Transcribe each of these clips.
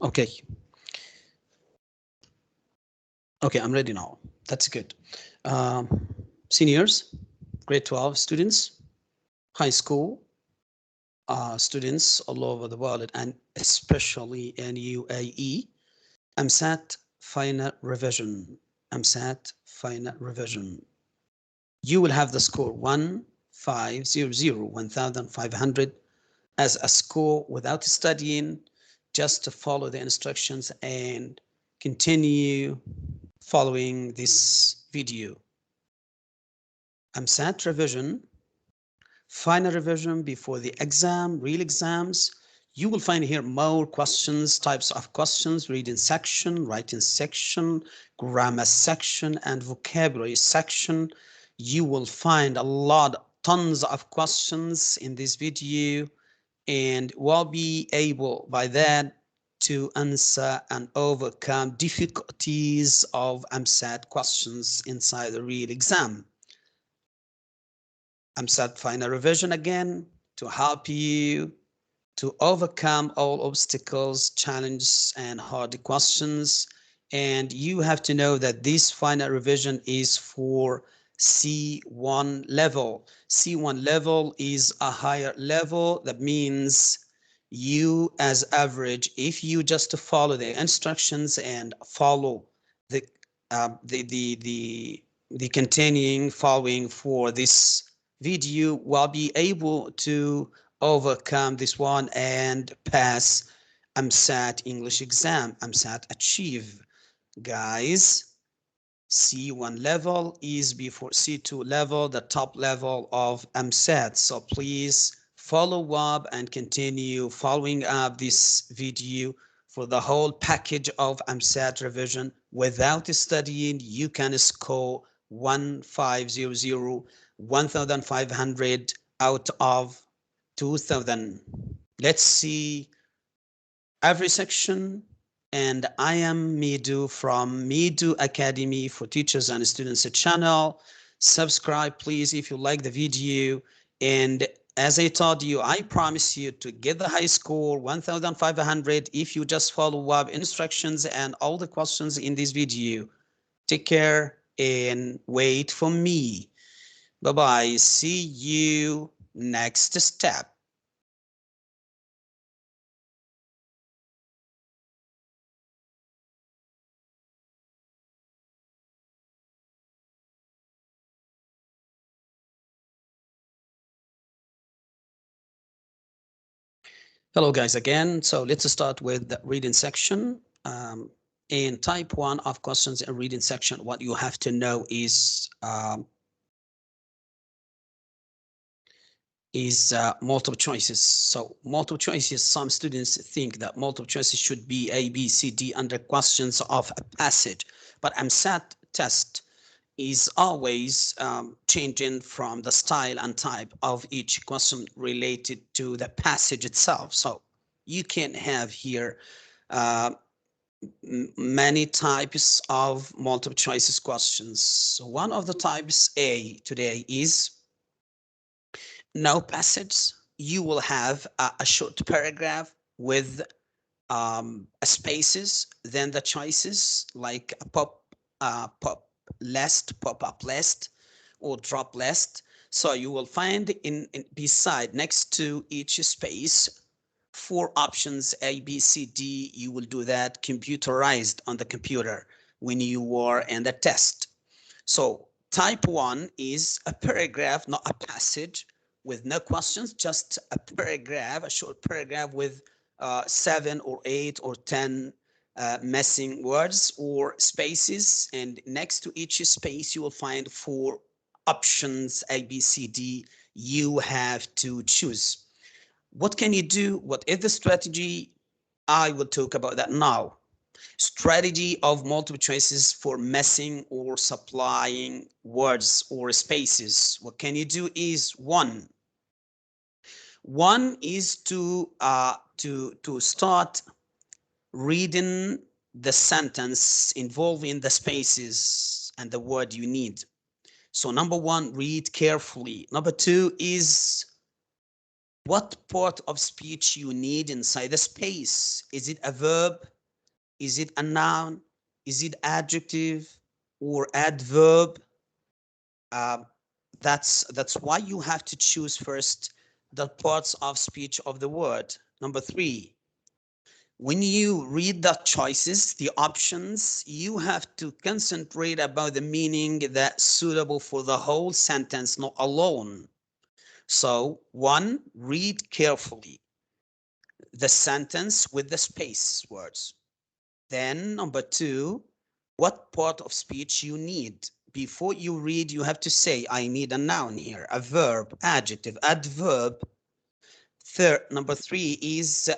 Okay. Okay, I'm ready now. That's good. Seniors, grade 12 students, high school students all over the world, and especially in UAE, امسات final revision. امسات final revision. You will have the score 1500 as a score without studying, just to follow the instructions and continue following this video. امسات revision, final revision before the exam, real exams. You will find here more questions, types of questions, reading section, writing section, grammar section, and vocabulary section. You will find a lot, tons of questions in this video, and will be able by that to answer and overcome difficulties of EMSAT questions inside the real exam. EMSAT final revision again to help you to overcome all obstacles, challenges, and hard questions. And you have to know that this final revision is for C1 level. C1 level is a higher level. That means you as average, if you just follow the instructions and follow the the continuing following for this video, will be able to overcome this one and pass EMSAT English exam, EMSAT achieve. Guys, C1 level is before C2 level, the top level of EMSAT. So please follow up and continue following up this video for the whole package of EMSAT revision. Without studying, you can score 1500, 1500 out of 2000. Let's see every section. And I am Midu from Midu Academy for Teachers and Students channel. Subscribe, please, if you like the video. And as I told you, I promise you to get the high score 1500 if you just follow up instructions and all the questions in this video. Take care and wait for me. Bye-bye. See you next step. Hello guys again. So let's start with the reading section. In type 1 of questions in reading section, what you have to know is multiple choices. So multiple choices, some students think that multiple choices should be A, B, C, D under questions of a passage, but EMSAT test is always changing from the style and type of each question related to the passage itself. So you can have here many types of multiple choices questions. So one of the types A today is no passage. You will have a short paragraph with spaces, then the choices like a pop list, pop-up list, or drop list. So you will find in beside next to each space 4 options A, B, C, D. You will do that computerized on the computer when you are in the test. So type 1 is a paragraph, not a passage, with no questions, just a paragraph, a short paragraph with 7 or 8 or 10 missing words or spaces, and next to each space you will find 4 options A, B, C, D. You have to choose. What can you do? What is the strategy? I will talk about that now. Strategy of multiple choices for missing or supplying words or spaces. What can you do is one is to start reading the sentence involving the spaces and the word you need. So number 1, read carefully. Number 2 is what part of speech you need inside the space. Is it a verb? Is it a noun? Is it adjective or adverb? Uh, that's why you have to choose first the parts of speech of the word. Number 3, when you read the choices, the options, you have to concentrate about the meaning that's suitable for the whole sentence, not alone. So 1, read carefully the sentence with the space words. Then number 2, what part of speech you need. Before you read, you have to say, I need a noun here, a verb, adjective, adverb. Number 3 is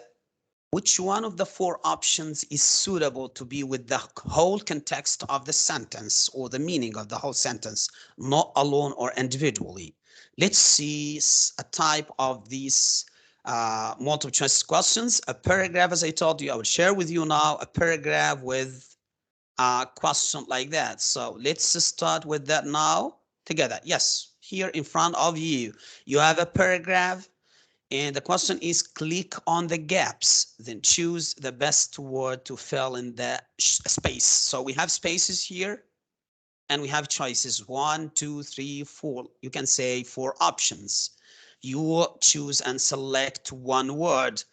which one of the 4 options is suitable to be with the whole context of the sentence or the meaning of the whole sentence, not alone or individually. Let's see a type of these multiple choice questions. A paragraph, as I told you, I will share with you now a paragraph with a question like that. So let's start with that now together. Yes, here in front of you, you have a paragraph. And the question is, click on the gaps, then choose the best word to fill in the space. So we have spaces here and we have choices 1, 2, 3, 4. You can say 4 options. You choose and select one word.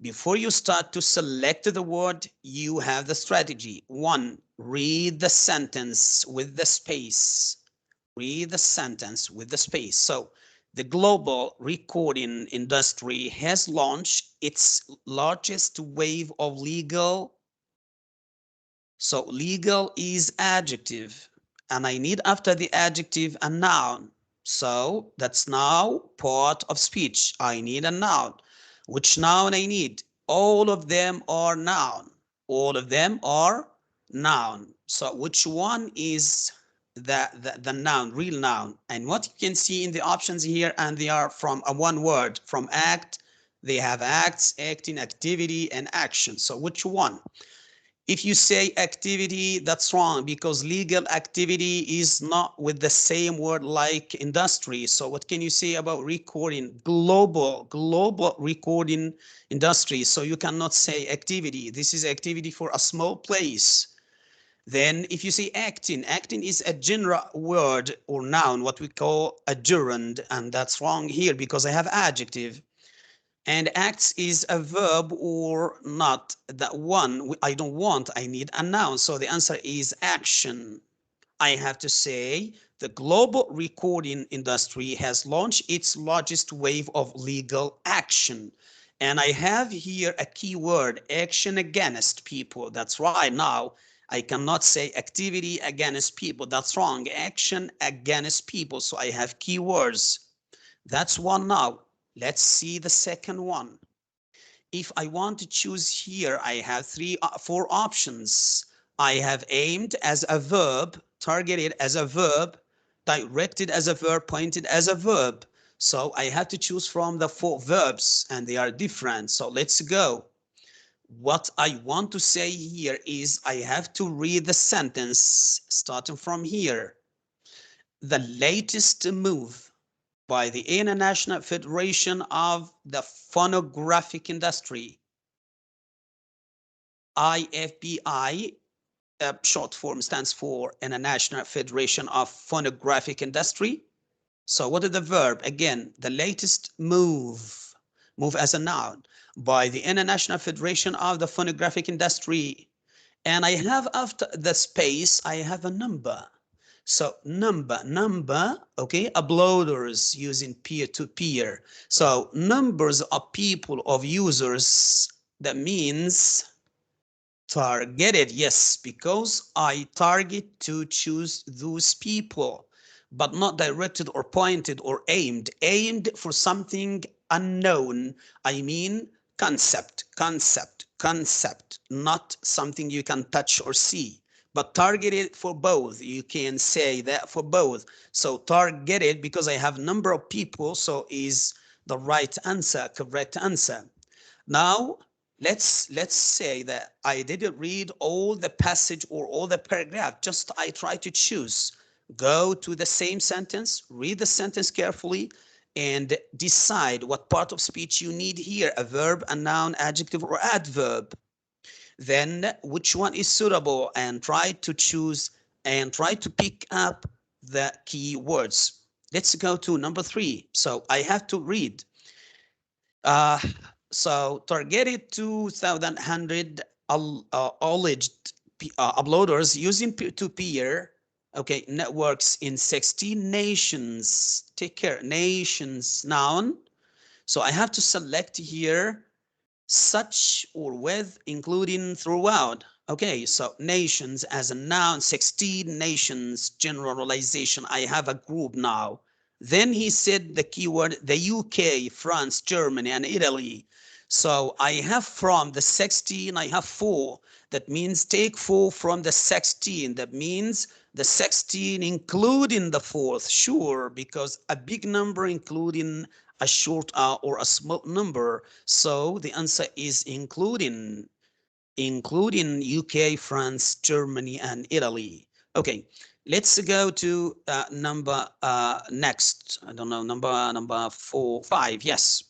Before you start to select the word, you have the strategy. 1, read the sentence with the space. Read the sentence with the space. So the global recording industry has launched its largest wave of legal. So legal is adjective, and I need after the adjective a noun. So that's now part of speech. I need a noun. Which noun I need? All of them are noun. All of them are noun. So which one is the noun, real noun? And what you can see in the options here, and they are from a one word, from act. They have acts, acting, activity, and action. So which one? If you say activity, that's wrong, because legal activity is not with the same word like industry. So what can you say about recording? Global recording industry. So you cannot say activity. This is activity for a small place. Then if you say acting, acting is a general word or noun, what we call a gerund, and that's wrong here because I have adjective. And acts is a verb or not. That one, I don't want, I need a noun. So the answer is action. I have to say the global recording industry has launched its largest wave of legal action. And I have here a key word, action against people. That's right. Now I cannot say activity against people. That's wrong. Action against people. So I have keywords. That's one now. Let's see the second one. If I want to choose here, I have 4 options. I have aimed as a verb, targeted as a verb, directed as a verb, pointed as a verb. So I have to choose from the 4 verbs, and they are different. So let's go. What I want to say here is I have to read the sentence starting from here. The latest move by the International Federation of the Phonographic Industry, IFPI, short form stands for International Federation of Phonographic Industry. So what is the verb? Again, the latest move as a noun, by the International Federation of the Phonographic Industry. And I have after the space, I have a number. So number, okay, uploaders using peer-to-peer. So numbers of people, of users, that means targeted, yes, because I target to choose those people, but not directed or pointed or aimed. Aimed for something unknown. I mean concept, not something you can touch or see, but targeted for both. You can say that for both. So targeted because I have number of people, so is the right answer, correct answer. Now let's say that I didn't read all the passage or all the paragraph, just I try to choose. Go to the same sentence, read the sentence carefully, and decide what part of speech you need here, a verb, a noun, adjective, or adverb. Then which one is suitable, and try to choose and try to pick up the key words. Let's go to number 3. So I have to read. So targeted 2,100 alleged uploaders using peer-to-peer networks in 16 nations. Take care, nations, noun. So I have to select here such or with, including, throughout. Okay, so nations as a noun, 16 nations, generalization. I have a group now. Then he said the keyword, the UK, France, Germany, and Italy. So I have from the 16, I have 4. That means take 4 from the 16. That means the 16 including the 4th, sure, because a big number including a short or a small number. So the answer is including UK, France, Germany, and Italy. Okay, let's go to number next. I don't know, number 4, 5. Yes.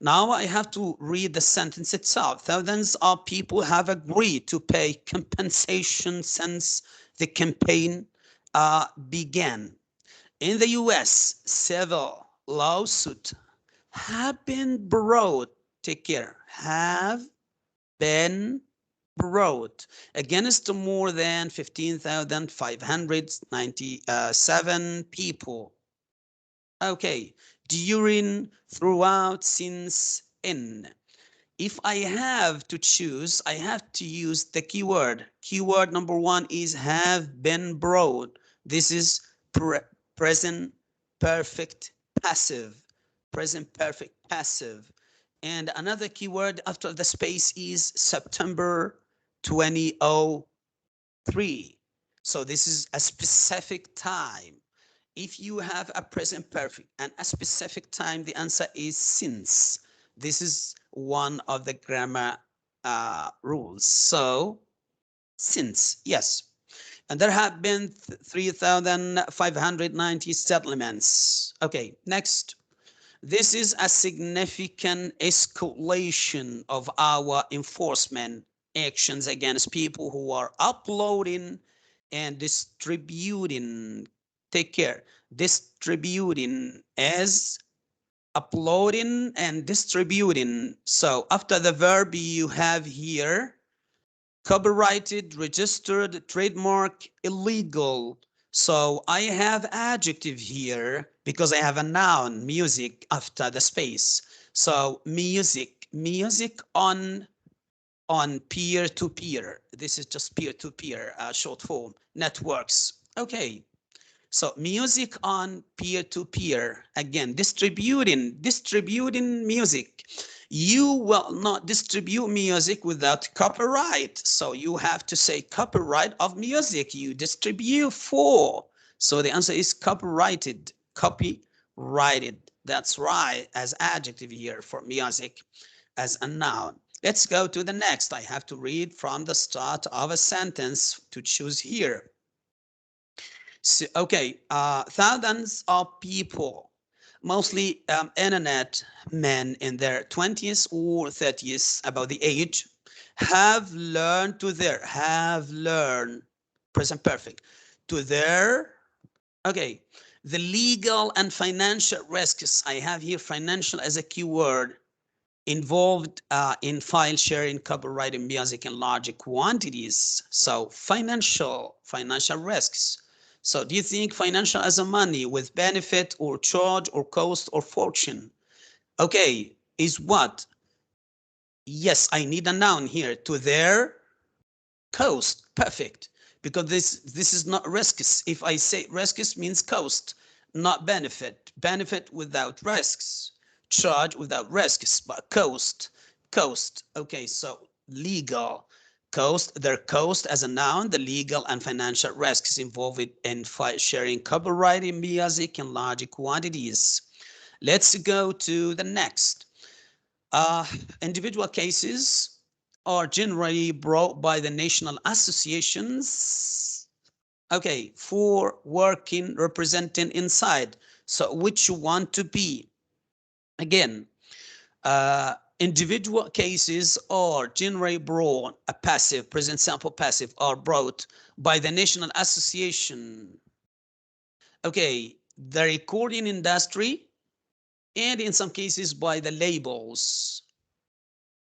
Now I have to read the sentence itself. Thousands of people have agreed to pay compensation since the campaign began. In the US, several lawsuits have been brought, take care, have been brought against more than 15,597 people. Okay, during, throughout, since, in. If I have to choose, I have to use the keyword. Keyword number 1 is have been brought. This is present perfect passive. Present perfect passive. And another keyword after the space is September 2003. So this is a specific time. If you have a present perfect and a specific time, the answer is since. This is one of the grammar rules. So since, yes. And there have been 3,590 settlements. Okay, next. This is a significant escalation of our enforcement actions against people who are uploading and distributing. Take care. Distributing as uploading and distributing. So after the verb you have here copyrighted, registered, trademark, illegal. So I have adjective here because I have a noun, music, after the space. So music on peer-to-peer. This is just peer-to-peer, short form. Networks. Okay. So music on peer-to-peer. Again, distributing music. You will not distribute music without copyright. So you have to say copyright of music you distribute for. So the answer is copyrighted. Copyrighted. That's right, as adjective here for music as a noun. Let's go to the next. I have to read from the start of a sentence to choose here. So, okay, thousands of people, mostly internet men in their 20s or 30s, about the age, have learned present perfect, to their, okay, the legal and financial risks. I have here financial as a keyword involved in file sharing, copyrighting music in large quantities. So financial risks. So do you think financial as a money with benefit or charge or cost or fortune? Okay, is what? Yes, I need a noun here. To their cost. Perfect. Because this is not risks. If I say risks means cost, not benefit. Benefit without risks. Charge without risks, but cost. Okay, so legal. Cost, their cost as a noun, the legal and financial risks involved in file sharing copyrighted music in large quantities. Let's go to the next. Individual cases are generally brought by the national associations, okay, for working representing inside. So which you want to be? Again, individual cases are generally brought, a passive, present simple passive, are brought by the National Association. Okay, the recording industry, and in some cases by the labels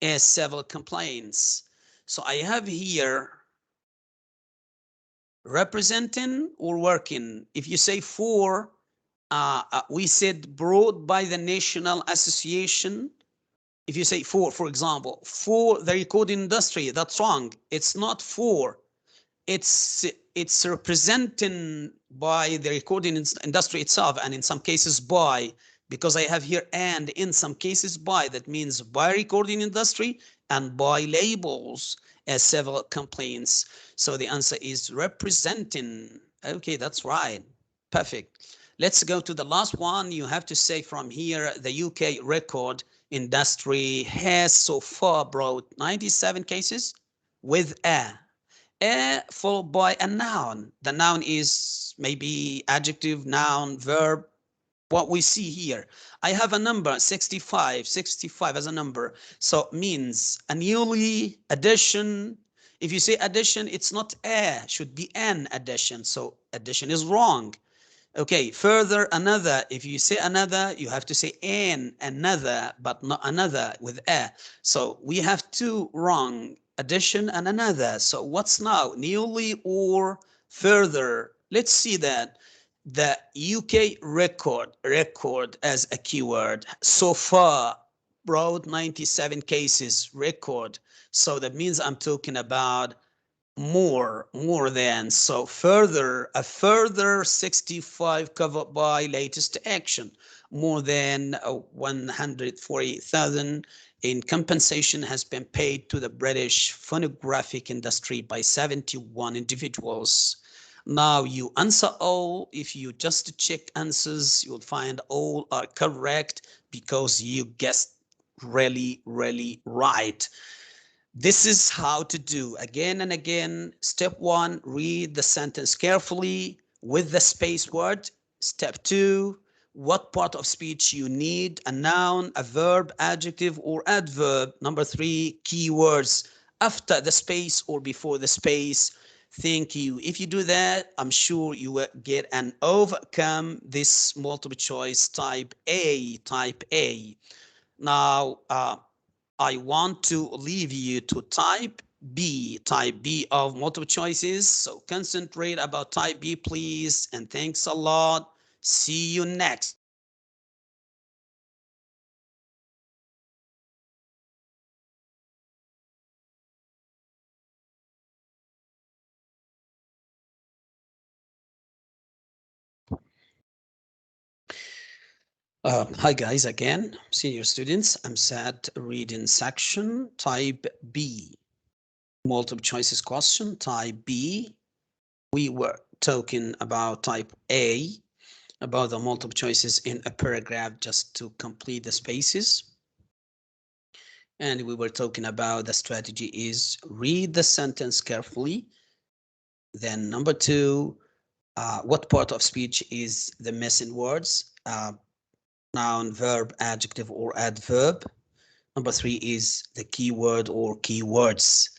as several complaints. So I have here representing or working. If you say for, we said brought by the National Association. If you say for example, for the recording industry, that's wrong. It's not for. It's representing by the recording industry itself, and in some cases by, because I have here and in some cases by, that means by recording industry and by labels as several complaints. So the answer is representing. Okay, that's right. Perfect. Let's go to the last one. You have to say from here, the UK record industry has so far brought 97 cases with a followed by a noun. The noun is maybe adjective, noun, verb. What we see here, I have a number 65 as a number, so means a newly addition. If you say addition, it's not a, should be an addition, so addition is wrong. Okay, further, another. If you say another, you have to say an, another, but not another with a. So we have two wrong, addition and another. So what's now, newly or further? Let's see that. The UK record as a keyword so far brought 97 cases record. So that means I'm talking about more than. So further, a further 65 covered by latest action. More than 140,000 in compensation has been paid to the British phonographic industry by 71 individuals. Now you answer all. If you just check answers, you'll find all are correct because you guessed really right. This is how to do again and again. Step one, read the sentence carefully with the space word. Step two, what part of speech you need, a noun, a verb, adjective, or adverb. Number three, keywords after the space or before the space. Thank you. If you do that, I'm sure you will get and overcome this multiple choice type A. Now, I want to leave you to type B of multiple choices. So concentrate about type B, please. And thanks a lot. See you next. Hi guys, again, senior students. I'm sat reading section type B. Multiple choices question type B. We were talking about type A, about the multiple choices in a paragraph just to complete the spaces. And we were talking about the strategy is read the sentence carefully. Then number two, what part of speech is the missing words? Noun, verb, adjective, or adverb. Number three is the keyword or keywords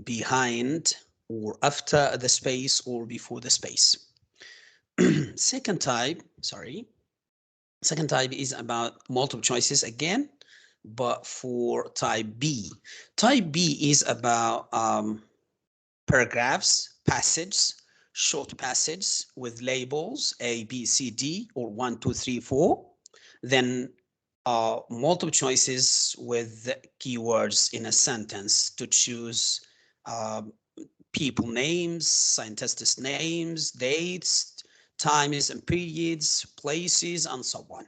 behind or after the space or before the space. Second type is about multiple choices again, but for type B. Type B is about paragraphs, passages, short passages with labels A, B, C, D, or 1, 2, 3, 4. Then multiple choices with keywords in a sentence to choose people names, scientists' names, dates, times and periods, places, and so on.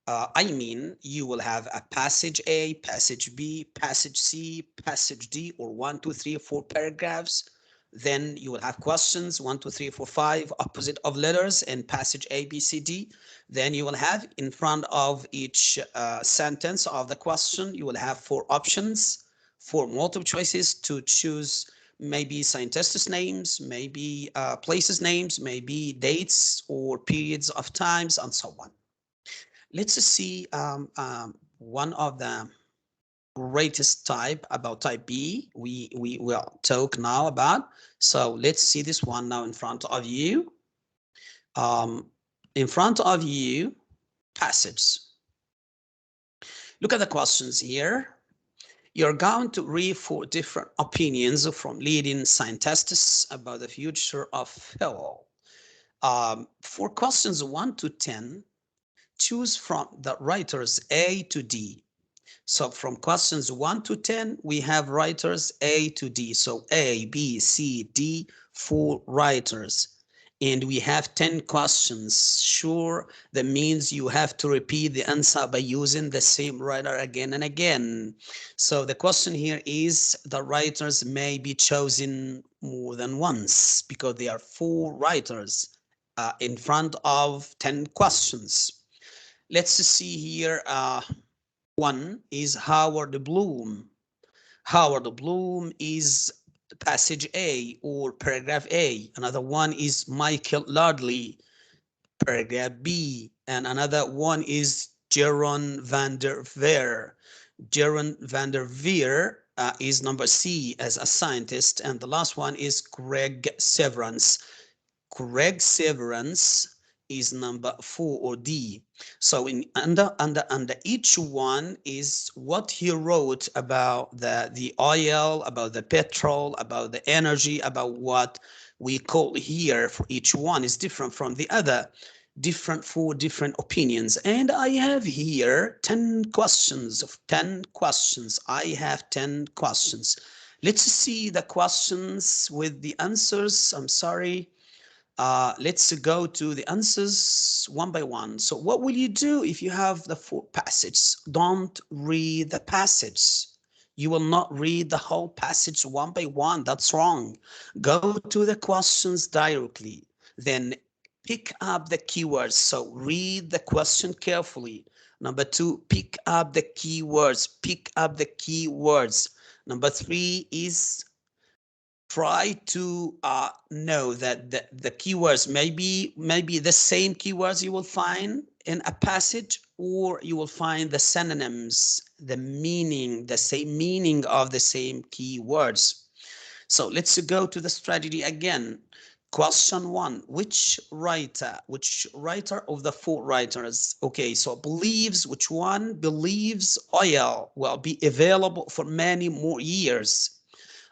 I mean, you will have a passage A, passage B, passage C, passage D, or 1, 2, 3, 4 paragraphs. Then you will have questions 1, 2, 3, 4, 5 opposite of letters in passage A, B, C, D. Then you will have in front of each sentence of the question, you will have 4 options, 4 multiple choices to choose maybe scientists' names, maybe places names, maybe dates or periods of times, and so on. let's see one of the greatest type about type B we will talk now about. So let's see this one now in front of you. In front of you, passage. Look at the questions here. You're going to read 4 different opinions from leading scientists about the future of health. For questions 1 to 10, choose from the writers A to D. So from questions 1 to 10, we have writers A to D. So A, B, C, D, 4 writers. And we have 10 questions. Sure, that means you have to repeat the answer by using the same writer again and again. So the question here is the writers may be chosen more than once because there are 4 writers in front of 10 questions. Let's see here. One is Howard Bloom. Howard Bloom is passage A or paragraph A. Another one is Michael Lardley, paragraph B. And another one is Jeroen van der Veer. Jeroen van der Veer is number C as a scientist. And the last one is Greg Severance. Greg Severance is number 4 or D. So in under each one is what he wrote about the oil, about the petrol, about the energy, about what we call here for each one is different from the other, different for different opinions. And I have here 10 questions of 10 questions. I have 10 questions. Let's see the questions with the answers. I'm sorry. Let's go to the answers one by one. So what will you do if you have the 4 passages? Don't read the passage. You will not read the whole passage one by one. That's wrong. Go to the questions directly. Then pick up the keywords. So read the question carefully. Number 2, pick up the keywords. Pick up the keywords. Number 3 is try to know that the keywords may be the same keywords you will find in a passage, or you will find the synonyms, the meaning, the same meaning of the same keywords. So let's go to the strategy again. Question 1, which writer of the 4 writers, okay, so believes, which one believes oil will be available for many more years?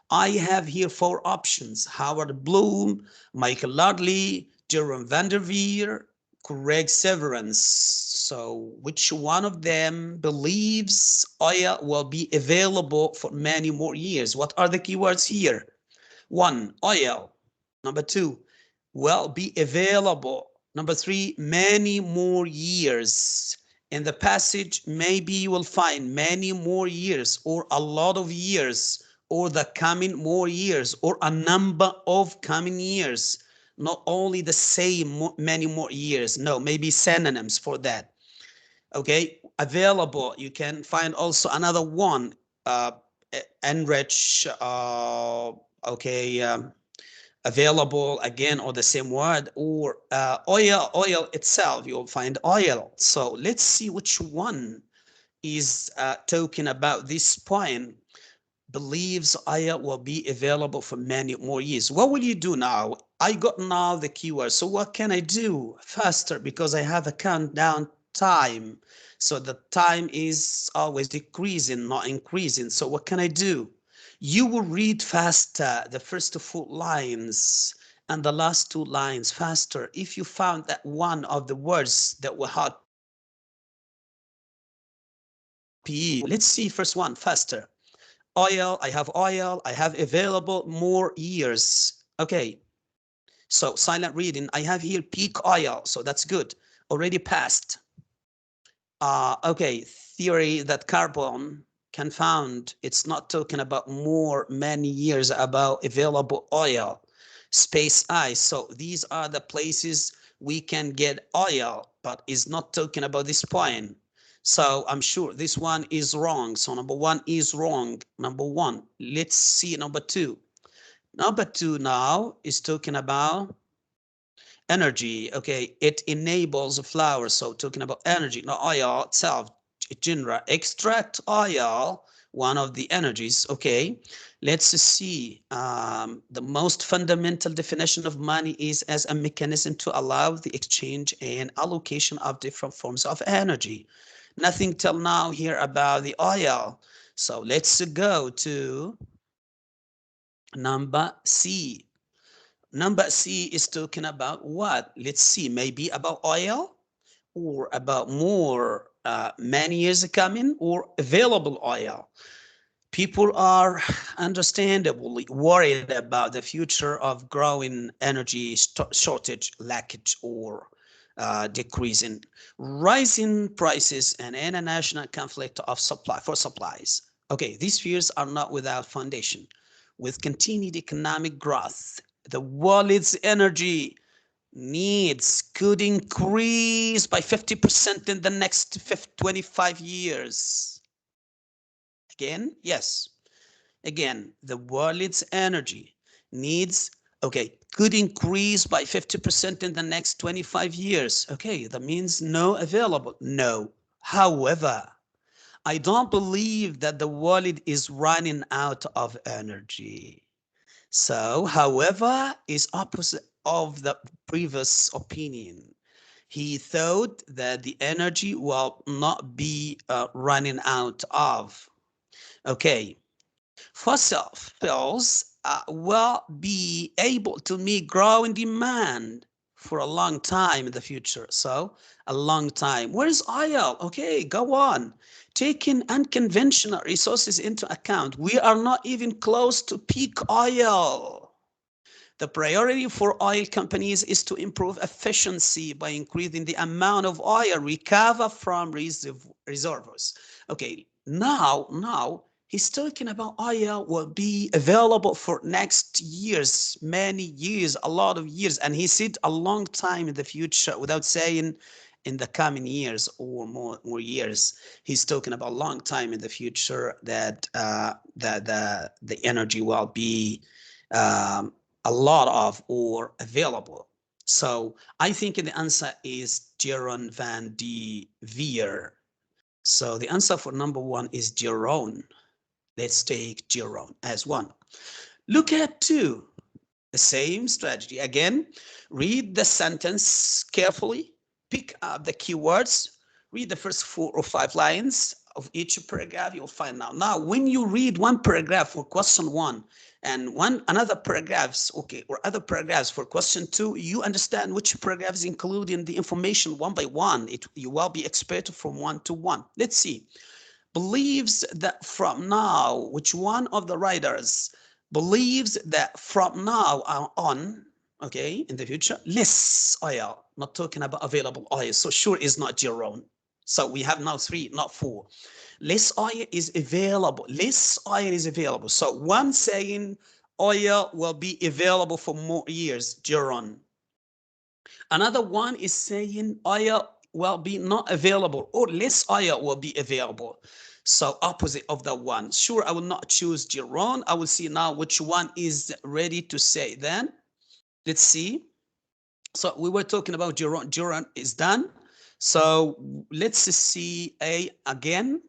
I have here 4 options: Howard Bloom, Michael Lardley, Jeroen van der Veer, Greg Severance. So which one of them believes oil will be available for many more years? What are the keywords here? 1, oil. Number 2, will be available. Number 3, many more years. In the passage, maybe you will find many more years, or a lot of years, or the coming more years, or a number of coming years. Not only the same many more years. No, maybe synonyms for that. Okay, available. You can find also another one. Enrich. Available again, or the same word, or oil itself. You'll find oil. So let's see which one is talking about this point. Believes oil will be available for many more years. What will you do now? I got now the keyword. So what can I do faster? Because I have a countdown time. So the time is always decreasing, not increasing. So what can I do? You will read faster the first 4 lines and the last 2 lines faster if you found that one of the words that will help you. Let's see first one faster. Oil, I have available more years. Okay, so silent reading. I have here peak oil, so that's good. Already passed. Okay, theory that carbon can found. It's not talking about many years about available oil. Space ice. So these are the places we can get oil, but is not talking about this point. So I'm sure this one is wrong. So number 1 is wrong. Number 1. Let's see number 2. Number 2 now is talking about energy. Okay, it enables flour. So talking about energy, not oil itself, genre, extract oil, one of the energies. Okay, let's see. The most fundamental definition of money is as a mechanism to allow the exchange and allocation of different forms of energy. Nothing till now here about the oil. So let's go to number C. Number C is talking about what? Let's see, maybe about oil or about more many years coming or available oil. People are understandably worried about the future of growing energy shortage, lackage, or decreasing, rising prices, and international conflict of supply for supplies. Okay, these fears are not without foundation. With continued economic growth, the world's energy needs could increase by 50% in the next 25 years. Again, yes. Again, the world's energy needs, okay, could increase by 50% in the next 25 years. Okay, that means no available. No. However, I don't believe that the world is running out of energy. So, however, is opposite of the previous opinion. He thought that the energy will not be running out of. Okay, fossil fuels will be able to meet growing demand for a long time in the future. So a long time. Where is oil? Okay, go on. Taking unconventional resources into account, we are not even close to peak oil. The priority for oil companies is to improve efficiency by increasing the amount of oil recovered from reservoirs. Okay, now he's talking about oil will be available for next years, many years, a lot of years, and he said a long time in the future without saying in the coming years or more years. He's talking about a long time in the future that the energy will be um, a lot of or available. So I think the answer is Jeroen van de Veer. So the answer for number one is Jeroen. Let's take Jeroen as one. Look at two. The same strategy. Again, read the sentence carefully, pick up the keywords, read the first 4 or 5 lines of each paragraph, you'll find out. Now, when you read one paragraph for question one and another paragraphs, okay, or other paragraphs for question two, you understand which paragraph is including the information one by one. You will be expected from one to one. Let's see. Believes that from now, which one of the writers believes that from now on, okay, in the future, less oil, not talking about available oil. So sure is not Jerome. So we have now 3, not 4. Less oil is available. Less oil is available. So one saying oil will be available for more years, Jerome. Another one is saying oil will be not available or less oil will be available. So opposite of that one. Sure, I will not choose Jerome. I will see now which one is ready to say then. Let's see. So we were talking about Jerome. Jerome is done. So let's see A again.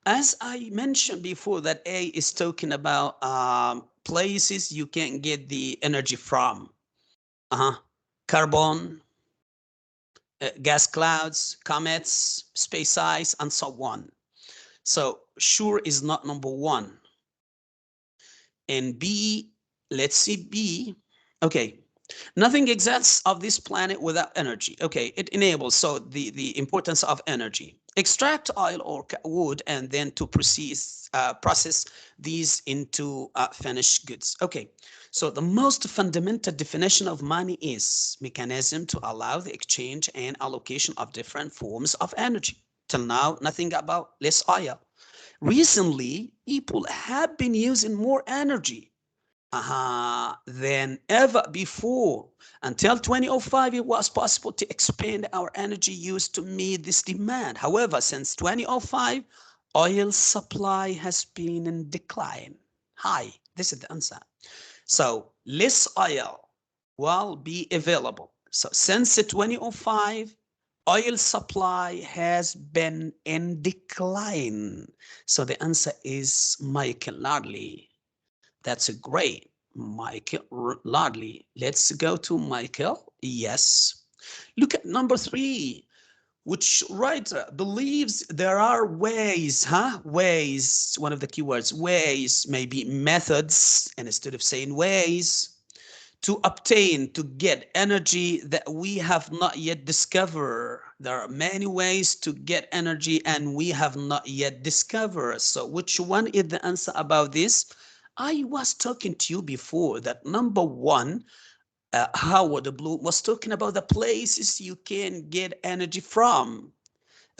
As I mentioned before that A is talking about places you can get the energy from. Carbon, gas clouds, comets, space ice, and so on. So sure is not number one. And B, let's see B. Okay, nothing exists of this planet without energy. Okay, it enables, so the importance of energy. Extract oil or wood and then to process these into finished goods. Okay, so the most fundamental definition of money is mechanism to allow the exchange and allocation of different forms of energy. Till now, nothing about less oil. Recently, people have been using more energy than ever before. Until 2005, it was possible to expand our energy use to meet this demand. However, since 2005, oil supply has been in decline. This is the answer. So less oil will be available. So since 2005, oil supply has been in decline. So the answer is Michael Lardley. That's a great Michael Lardley. Let's go to Michael. Yes. Look at number 3. Which writer believes there are ways, ways, one of the keywords, ways, maybe methods, and instead of saying ways, to obtain, to get energy that we have not yet discovered. There are many ways to get energy and we have not yet discovered. So which one is the answer about this? I was talking to you before that number 1, Howard Bloom was talking about the places you can get energy from.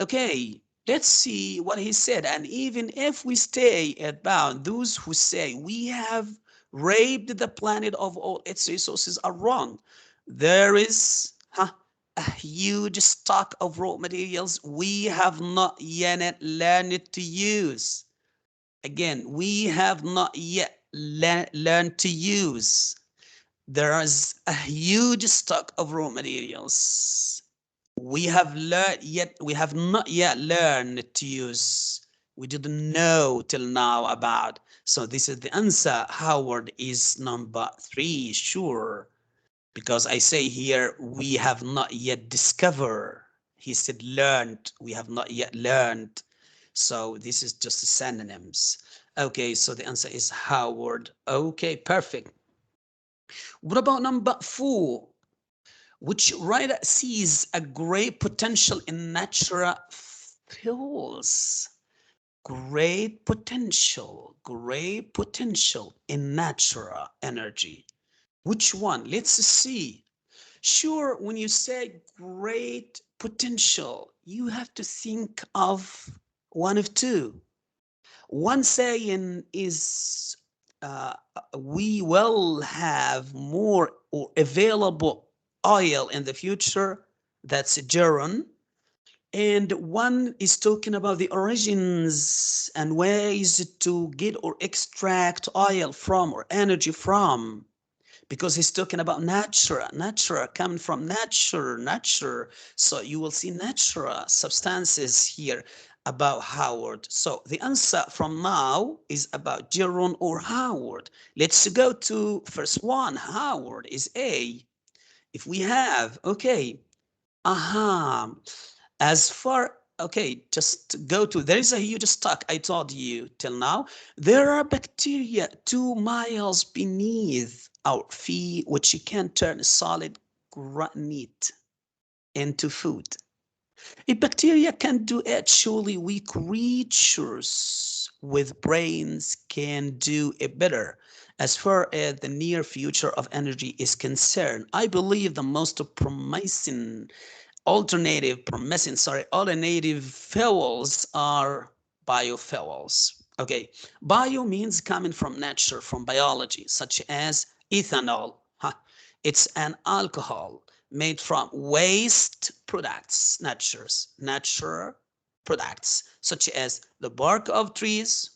Okay, let's see what he said. And even if we stay at bound, those who say we have raped the planet of all its resources are wrong. There is a huge stock of raw materials we have not yet learned to use. Again, we have not yet learned to use. There is a huge stock of raw materials we have not yet learned to use. We didn't know till now about. So this is the answer. Howard is number 3, sure, because I say here we have not yet discovered. He said learned. We have not yet learned. So this is just synonyms. Okay, so the answer is Howard. Okay, perfect. What about number 4? Which writer sees a great potential in natural fuels? Great potential in natural energy. Which one? Let's see. Sure, when you say great potential, you have to think of one of two. One saying is we will have more or available oil in the future. That's Geron. And one is talking about the origins and ways to get or extract oil from or energy from, because he's talking about natural coming from nature. So you will see natural substances here about Howard. So the answer from now is about Jeroen or Howard. Let's go to first one. Howard is A. If we have, okay, as far, okay, just go to, there is a huge stock, I told you till now. There are bacteria 2 miles beneath our feet, which you can turn solid granite into food. If bacteria can do it, surely we creatures with brains can do it better. As far as the near future of energy is concerned, I believe the most promising alternative fuels are biofuels. Okay, bio means coming from nature, from biology, such as ethanol. It's an alcohol made from waste products, natural products, such as the bark of trees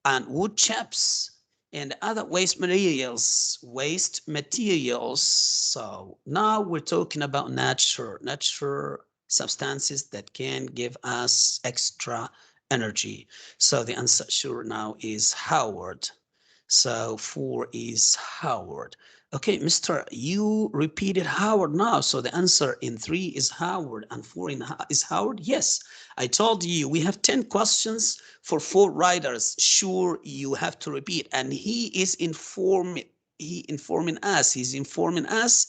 and wood chips and other waste materials. So now we're talking about natural substances that can give us extra energy. So the answer sure now is Howard. So 4 is Howard. Okay, Mr. You repeated Howard now. So the answer in 3 is Howard and 4 is Howard. Yes, I told you we have 10 questions for 4 writers. Sure, you have to repeat. And he's informing us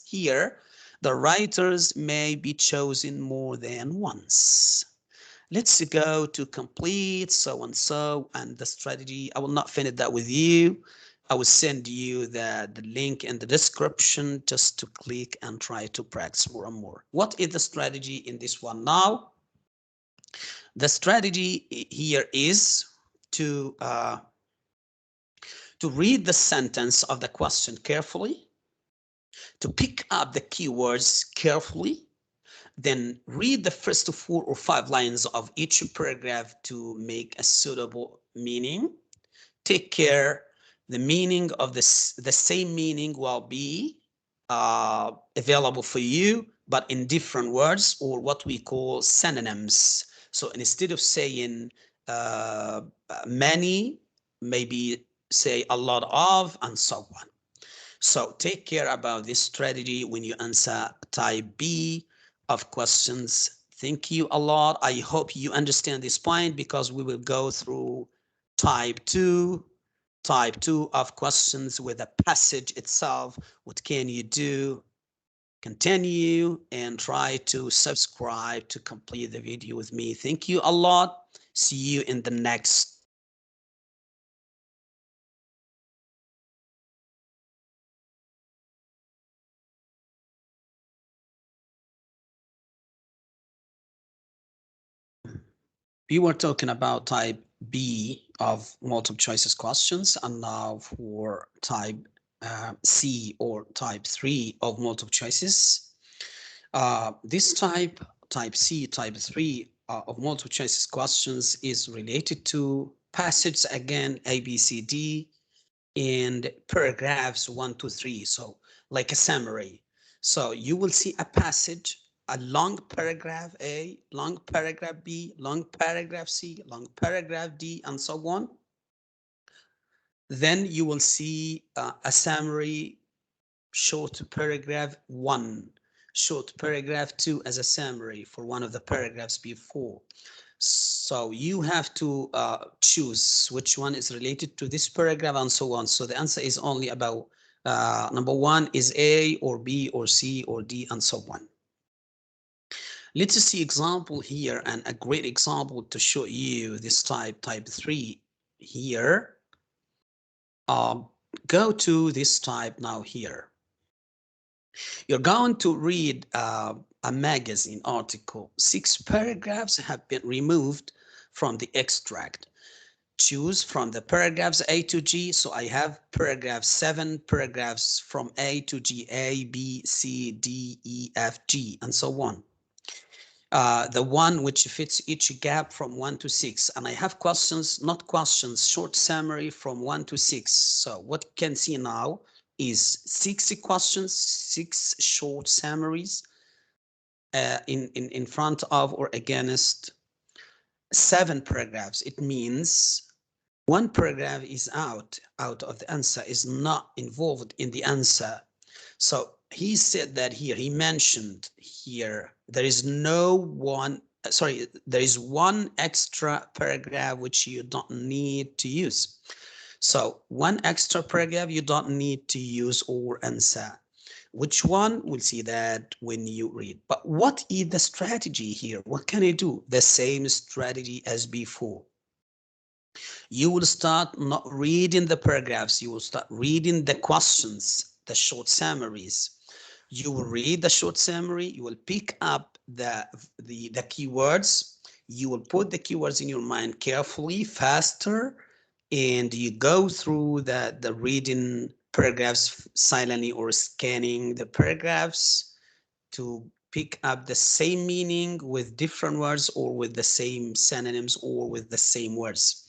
here. The writers may be chosen more than once. Let's go to complete so and so and the strategy. I will not finish that with you. I will send you the link in the description just to click and try to practice more and more. What is the strategy in this one now? The strategy here is to read the sentence of the question carefully, to pick up the keywords carefully, then read the first 4 or 5 lines of each paragraph to make a suitable meaning. Take care the meaning of the same meaning will be available for you, but in different words, or what we call synonyms. So instead of saying many, maybe say a lot of, and so on. So take care about this strategy when you answer type B of questions. Thank you a lot. I hope you understand this point, because we will go through type 2 of questions with a passage itself. What can you do? Continue and try to subscribe to complete the video with me. Thank you a lot. See you in the next. We were talking about type B of multiple choices questions, and now for type C or type 3 of multiple choices. This type C, type 3 of multiple choices questions is related to passages again, A, B, C, D, and paragraphs 1 to 3. So like a summary. So you will see a passage, a long paragraph A, long paragraph B, long paragraph C, long paragraph D, and so on. Then you will see a summary, short paragraph 1, short paragraph 2 as a summary for one of the paragraphs before. So you have to choose which one is related to this paragraph and so on. So the answer is only about number 1 is A or B or C or D and so on. Let's see example here, and a great example to show you this type 3 here. Go to this type now here. You're going to read a magazine article. 6 paragraphs have been removed from the extract. Choose from the paragraphs A to G. So I have paragraph 7 paragraphs from A to G, A, B, C, D, E, F, G, and so on. The one which fits each gap from 1 to 6. And I have questions, not questions, short summary from 1 to 6. So what you can see now is 6 questions, 6 short summaries in front of or against 7 paragraphs. It means 1 paragraph is out of the answer, is not involved in the answer. So he said that here, he mentioned here, there is there is 1 extra paragraph which you don't need to use. So 1 extra paragraph you don't need to use or answer. Which one? We'll see that when you read. But what is the strategy here? What can I do? The same strategy as before. You will start not reading the paragraphs. You will start reading the questions, the short summaries. You will read the short summary. You will pick up the keywords. You will put the keywords in your mind carefully, faster, and you go through the reading paragraphs silently or scanning the paragraphs to pick up the same meaning with different words or with the same synonyms or with the same words.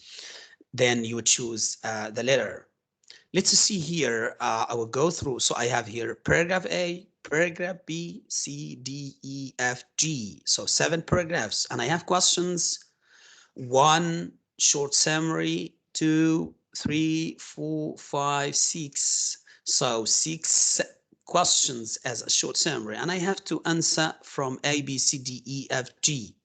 Then you choose the letter. Let's see here. I will go through. So I have here paragraph A, paragraph B, C, D, E, F, G. So 7 paragraphs. And I have questions. 1 short summary, 2, 3, 4, 5, 6. So 6 questions as a short summary. And I have to answer from A, B, C, D, E, F, G.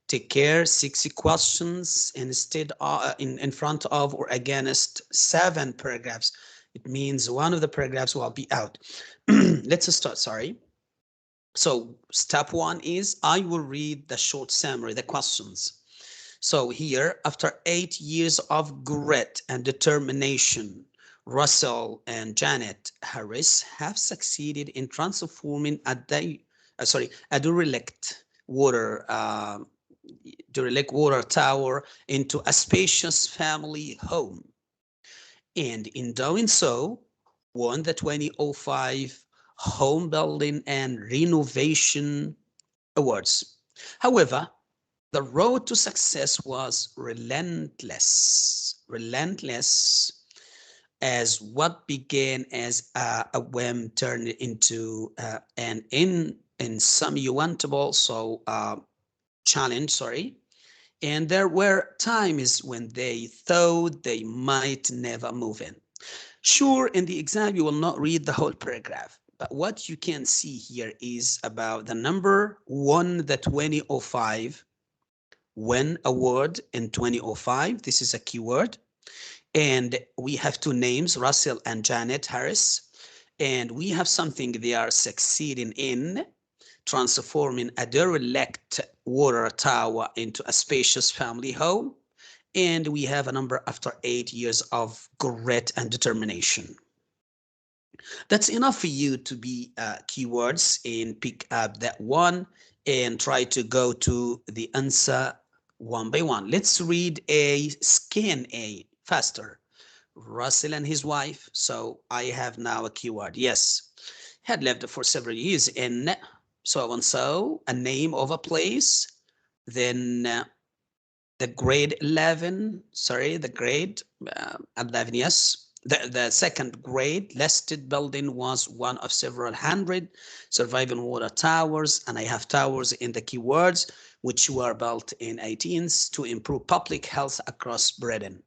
Take care, 60 questions instead in front of or against 7 paragraphs. It means one of the paragraphs will be out. Let's start, sorry. So step 1 is I will read the short summary, the questions. So here, after 8 years of grit and determination, Russell and Janet Harris have succeeded in transforming a derelict water tower into a spacious family home. And in doing so, won the 2005 Home Building and Renovation Awards. However, the road to success was relentless, as what began as a whim turned into an insurmountable challenge, sorry. And there were times when they thought they might never move in. Sure, in the exam, you will not read the whole paragraph, but what you can see here is about the number won the 2005, win award in 2005. This is a keyword. And we have two names, Russell and Janet Harris. And we have something they are succeeding in, transforming a derelict water tower into a spacious family home. And we have a number after 8 years of grit and determination. That's enough for you to be keywords and pick up that one and try to go to the answer one by one. Let's read A, scan A faster. Russell and his wife. So I have now a keyword. Yes, had lived for several years in so and so, a name of a place. Then the grade 11, sorry, the grade 11, yes. The second grade listed building was one of several hundred surviving water towers, and I have towers in the keywords, which were built in 18th to improve public health across Britain.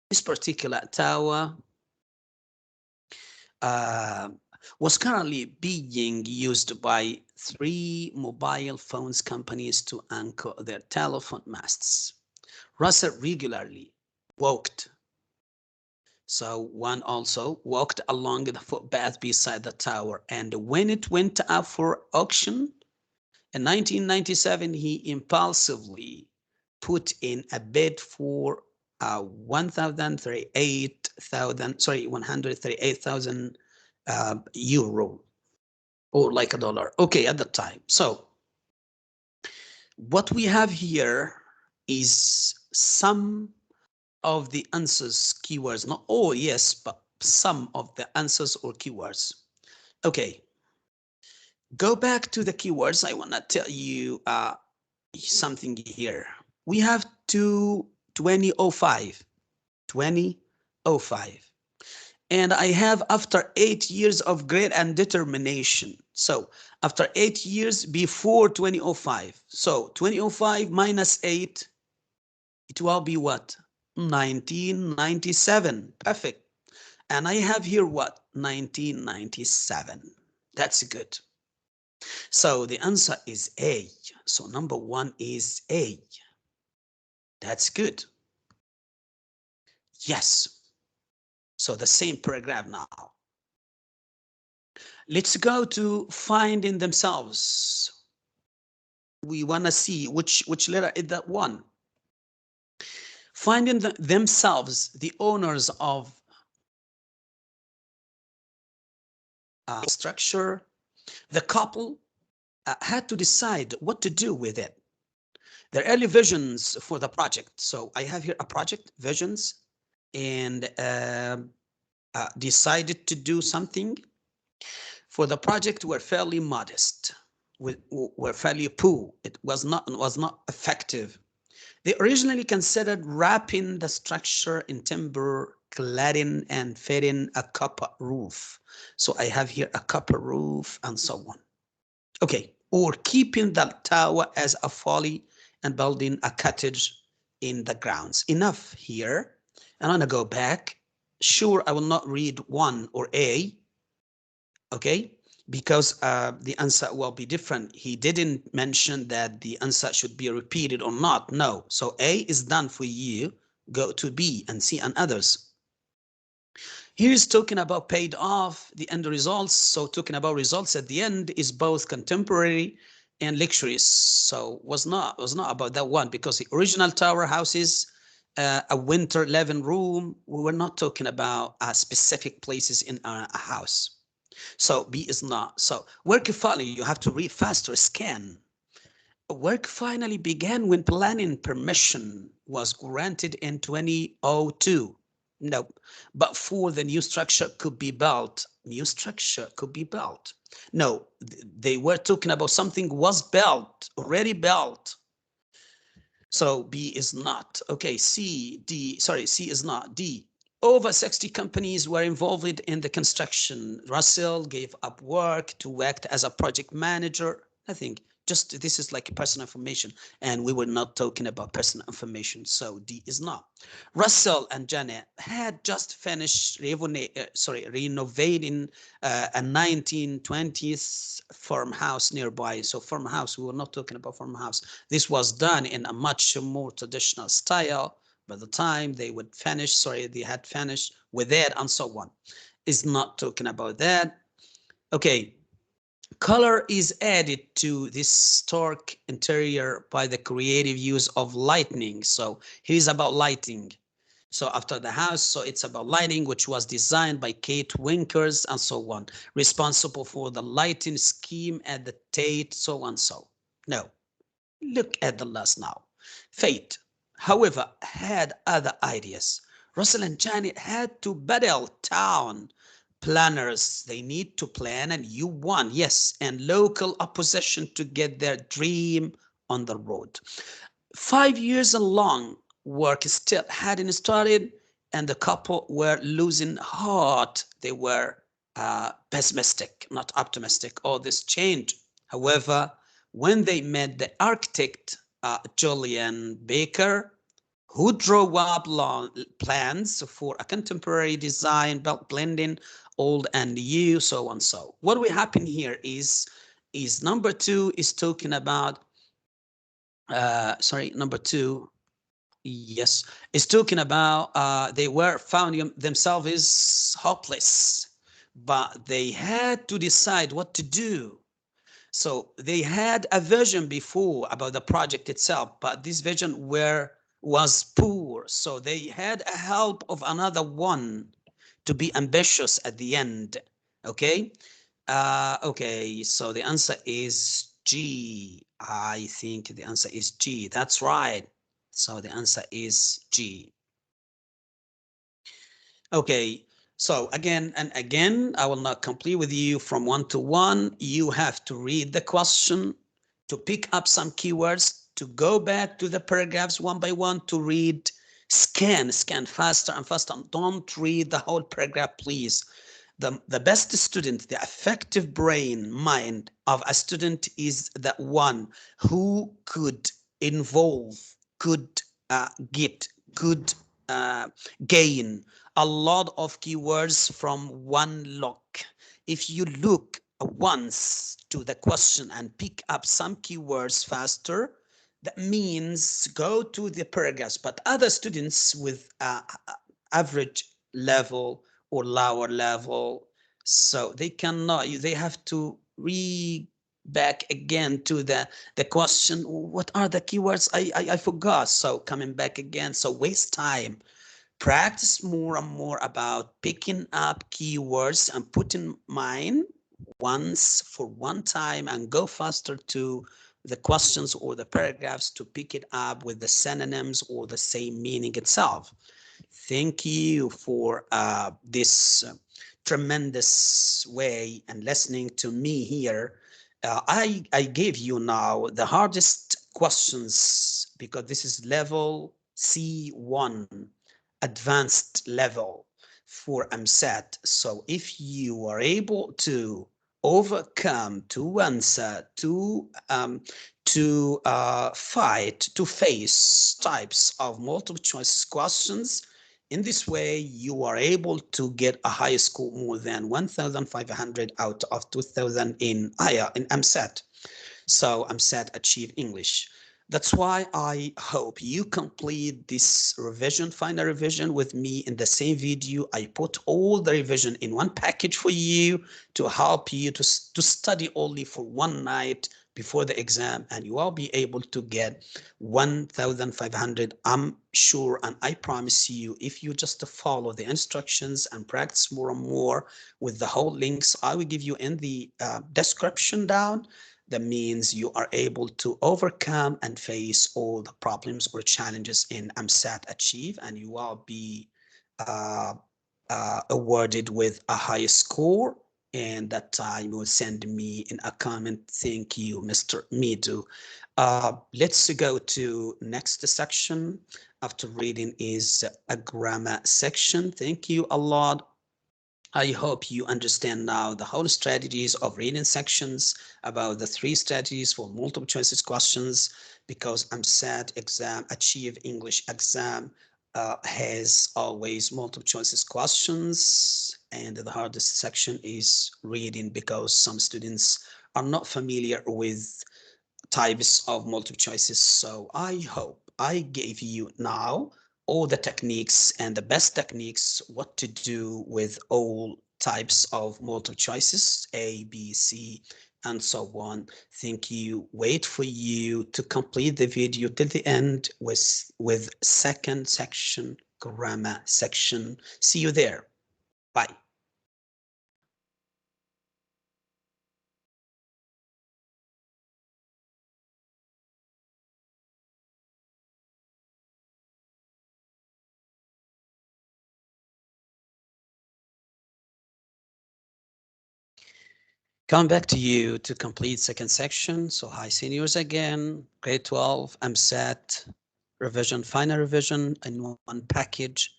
This particular tower was currently being used by 3 mobile phones companies to anchor their telephone masts. Russell regularly walked. So one also walked along the footpath beside the tower, and when it went up for auction in 1997, he impulsively put in a bid for 138,000 euro, or like a dollar. Okay, at the time. So what we have here is some of the answers keywords, not all, yes, but some of the answers or keywords. Okay, go back to the keywords. I want to tell you something here. We have 2005, and I have after 8 years of grit and determination. So after 8 years before 2005, so 2005 minus 8, it will be what? 1997. Perfect. And I have here what? 1997. That's good. So the answer is A. So number 1 is A. That's good. Yes. So the same paragraph now. Let's go to finding themselves. We want to see which letter is that one. Finding themselves, the owners of structure, the couple had to decide what to do with it. Their early visions for the project. So I have here a project, visions, and decided to do something for the project were fairly modest, were fairly poor. It was not effective. They originally considered wrapping the structure in timber, cladding, and fitting a copper roof. So I have here a copper roof and so on. Okay, or keeping the tower as a folly and building a cottage in the grounds. Enough here. And I'm gonna go back. Sure, I will not read 1 or A, okay, because the answer will be different. He didn't mention that the answer should be repeated or not. No. So A is done for you. Go to B and C and others. Here's talking about paid off, the end results. So talking about results at the end is both contemporary and luxurious. So was not about that one, because the original tower houses, a winter living room, we were not talking about specific places in a house. So B is not. So work finally, you have to read faster, scan. Work finally began when planning permission was granted in 2002. No, but for the new structure could be built. New structure could be built. No, they were talking about something was built, already built. So B is not. Okay, C is not. D. Over 60 companies were involved in the construction. Russell gave up work to act as a project manager. Nothing, just this is like personal information, and we were not talking about personal information, so D is not. Russell and Janet had just finished renovating a 1920s farmhouse nearby. So farmhouse, we were not talking about farmhouse. This was done in a much more traditional style. By the time they would finish, they had finished with it and so on. Is not talking about that. Okay, color is added to this stark interior by the creative use of lighting. So here's about lighting. So after the house, so it's about lighting, which was designed by Kate Winkers and so on, responsible for the lighting scheme at the Tate, so on, so. No, look at the last now. Fate, however, had other ideas. Russell and Janet had to battle town planners. They need to plan a new one, yes, and local opposition to get their dream on the road. 5 years long, work still hadn't started, and the couple were losing heart. They were pessimistic, not optimistic. All this change. However, when they met the architect, Julian Baker, who drew up plans for a contemporary design, blending old and new, so on. So what will happen here is number 2 is talking about number 2, yes, is talking about they were found themselves hopeless, but they had to decide what to do. So they had a vision before about the project itself, but this vision was poor. So they had a help of another one to be ambitious at the end. Okay. Okay, so the answer is G. I think the answer is G. That's right. So the answer is G. Okay, so again and again, I will not complete with you from 1 to 1. You have to read the question, to pick up some keywords, to go back to the paragraphs one by one, to read, scan faster and faster. Don't read the whole paragraph, please. The best student, the effective mind of a student is the one who could involve, could could gain a lot of keywords from one look. If you look once to the question and pick up some keywords faster, that means go to the paragraphs. But other students with average level or lower level, so they cannot, they have to read back again to the question, what are the keywords, I forgot, so coming back again, so waste time. Practice more and more about picking up keywords and putting mine once for one time, and go faster to the questions or the paragraphs to pick it up with the synonyms or the same meaning itself. Thank you for this tremendous way and listening to me here. I gave you now the hardest questions because this is level C1, advanced level for MSAT. So if you are able to overcome, to answer, to fight, to face types of multiple choice questions, in this way, you are able to get a high score more than 1,500 out of 2,000 in MSAT. So MSAT Achieve English. That's why I hope you complete this revision, final revision with me in the same video. I put all the revision in one package for you to help you to study only for one night before the exam, and you will be able to get 1,500. I'm sure, and I promise you, if you just follow the instructions and practice more and more with the whole links I will give you in the description down, that means you are able to overcome and face all the problems or challenges in MSAT Achieve, and you will be awarded with a high score and that time will send me in a comment. Thank you, Mr. Medhat. Let's go to next section. After reading is a grammar section. Thank you a lot. I hope you understand now the whole strategies of reading sections, about the 3 strategies for multiple choices questions, because EMSAT exam, Achieve English exam, has always multiple choices questions, and the hardest section is reading, because some students are not familiar with types of multiple choices. So I hope I gave you now all the techniques and the best techniques what to do with all types of multiple choices, A, B, C, and so on. Thank you. Wait for you to complete the video till the end with second section, grammar section. See you there. Bye. Come back to you to complete second section. So hi seniors again, grade 12, EMSAT revision, final revision in one package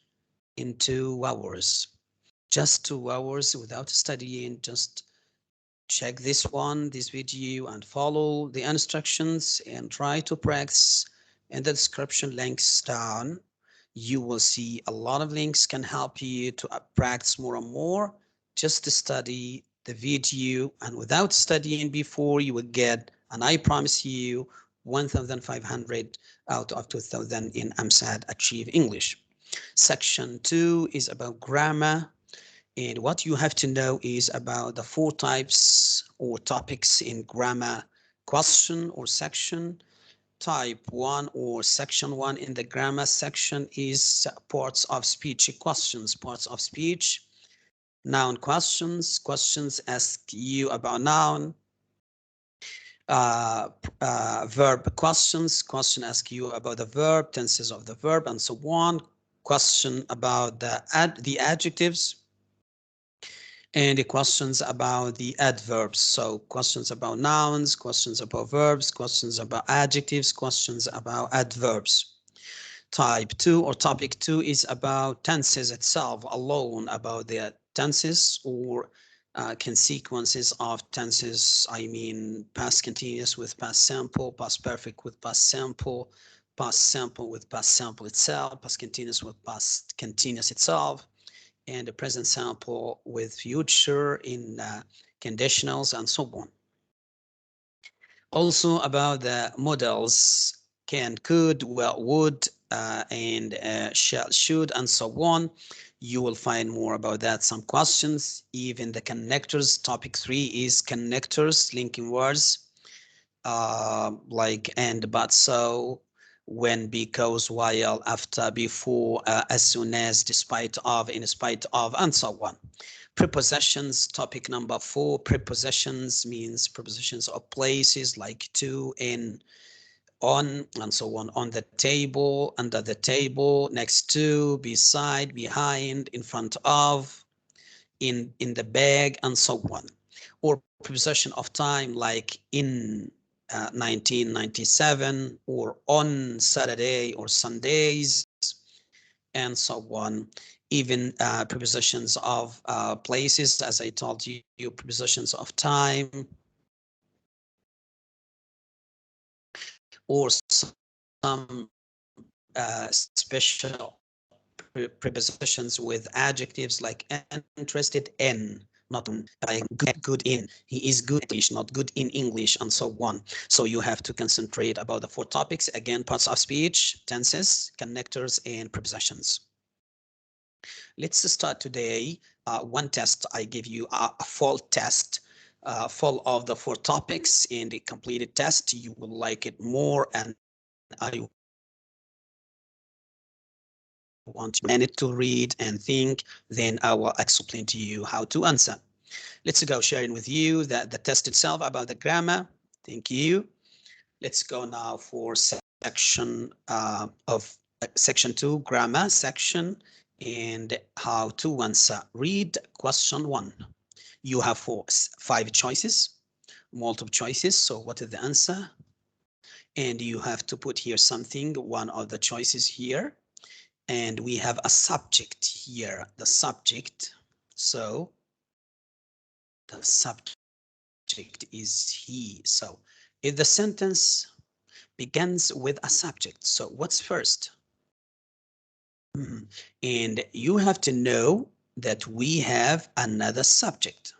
in 2 hours. Just 2 hours without studying, just check this video and follow the instructions and try to practice. In the description links down, you will see a lot of links can help you to practice more and more. Just to study the video, and without studying before, you will get, and I promise you, 1,500 out of 2,000 in EMSAT Achieve English. Section 2 is about grammar, and what you have to know is about the 4 types or topics in grammar question or section. Type 1 or section 1 in the grammar section is parts of speech questions, parts of speech. Noun questions, questions ask you about noun. Verb questions, question ask you about the verb, tenses of the verb, and so on. Question about the adjectives, and the questions about the adverbs. So questions about nouns, questions about verbs, questions about adjectives, questions about adverbs. Type 2 or topic 2 is about tenses itself alone, about the tenses or consequences of tenses. I mean past continuous with past simple, past perfect with past simple with past simple itself, past continuous with past continuous itself, and the present simple with future in conditionals, and so on. Also about the models can, could, well, would, and shall, should, and so on. You will find more about that, some questions, even the connectors. Topic 3 is connectors, linking words, like and, but, so, when, because, while, after, before, as soon as, despite of, in spite of, and so on. Prepositions, topic number 4. Prepositions means prepositions of places like to, in, on, and so on the table, under the table, next to, beside, behind, in front of, in the bag, and so on. Or preposition of time like in 1997, or on Saturday or Sundays, and so on. Even prepositions of places, as I told you, prepositions of time, or some special prepositions with adjectives like interested in, not like good in, he is good in English, not good in English, and so on. So you have to concentrate about the 4 topics. Again, parts of speech, tenses, connectors, and prepositions. Let's start today. One test, I give you a full test, full of the 4 topics. In the completed test, you will like it more, and I want a minute to read and think, then I will explain to you how to answer. Let's go sharing with you the test itself about the grammar. Thank you. Let's go now for section of section 2, grammar section, and how to answer. Read question 1. You have 5 choices, multiple choices. So what is the answer? And you have to put here something, one of the choices here. And we have a subject here, the subject. So the subject is he. So if the sentence begins with a subject, so what's first? And you have to know that we have another subject.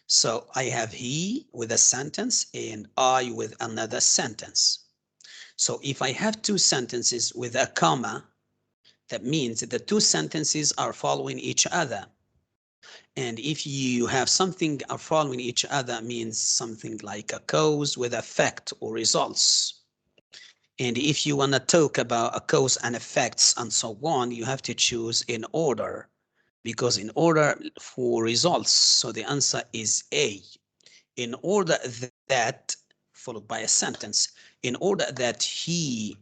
So I have he with a sentence and I with another sentence. So if I have 2 sentences with a comma, that means that the 2 sentences are following each other. And if you have something are following each other, means something like a cause with effect or results. And if you want to talk about a cause and effects and so on, you have to choose in order, because in order for results. So the answer is A. In order that, followed by a sentence, in order that he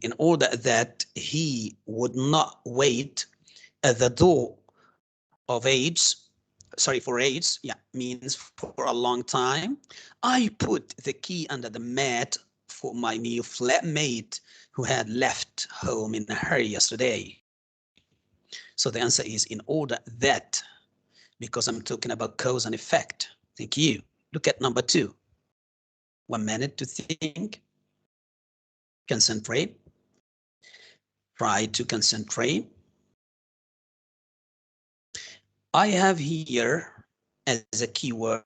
would not wait at the door of AIDS, sorry, for AIDS, yeah, means for a long time. I put the key under the mat for my new flatmate who had left home in a hurry yesterday. So the answer is in order that, because I'm talking about cause and effect. Thank you. Look at number 2. 1 minute to think. Concentrate. Try to concentrate. I have here as a keyword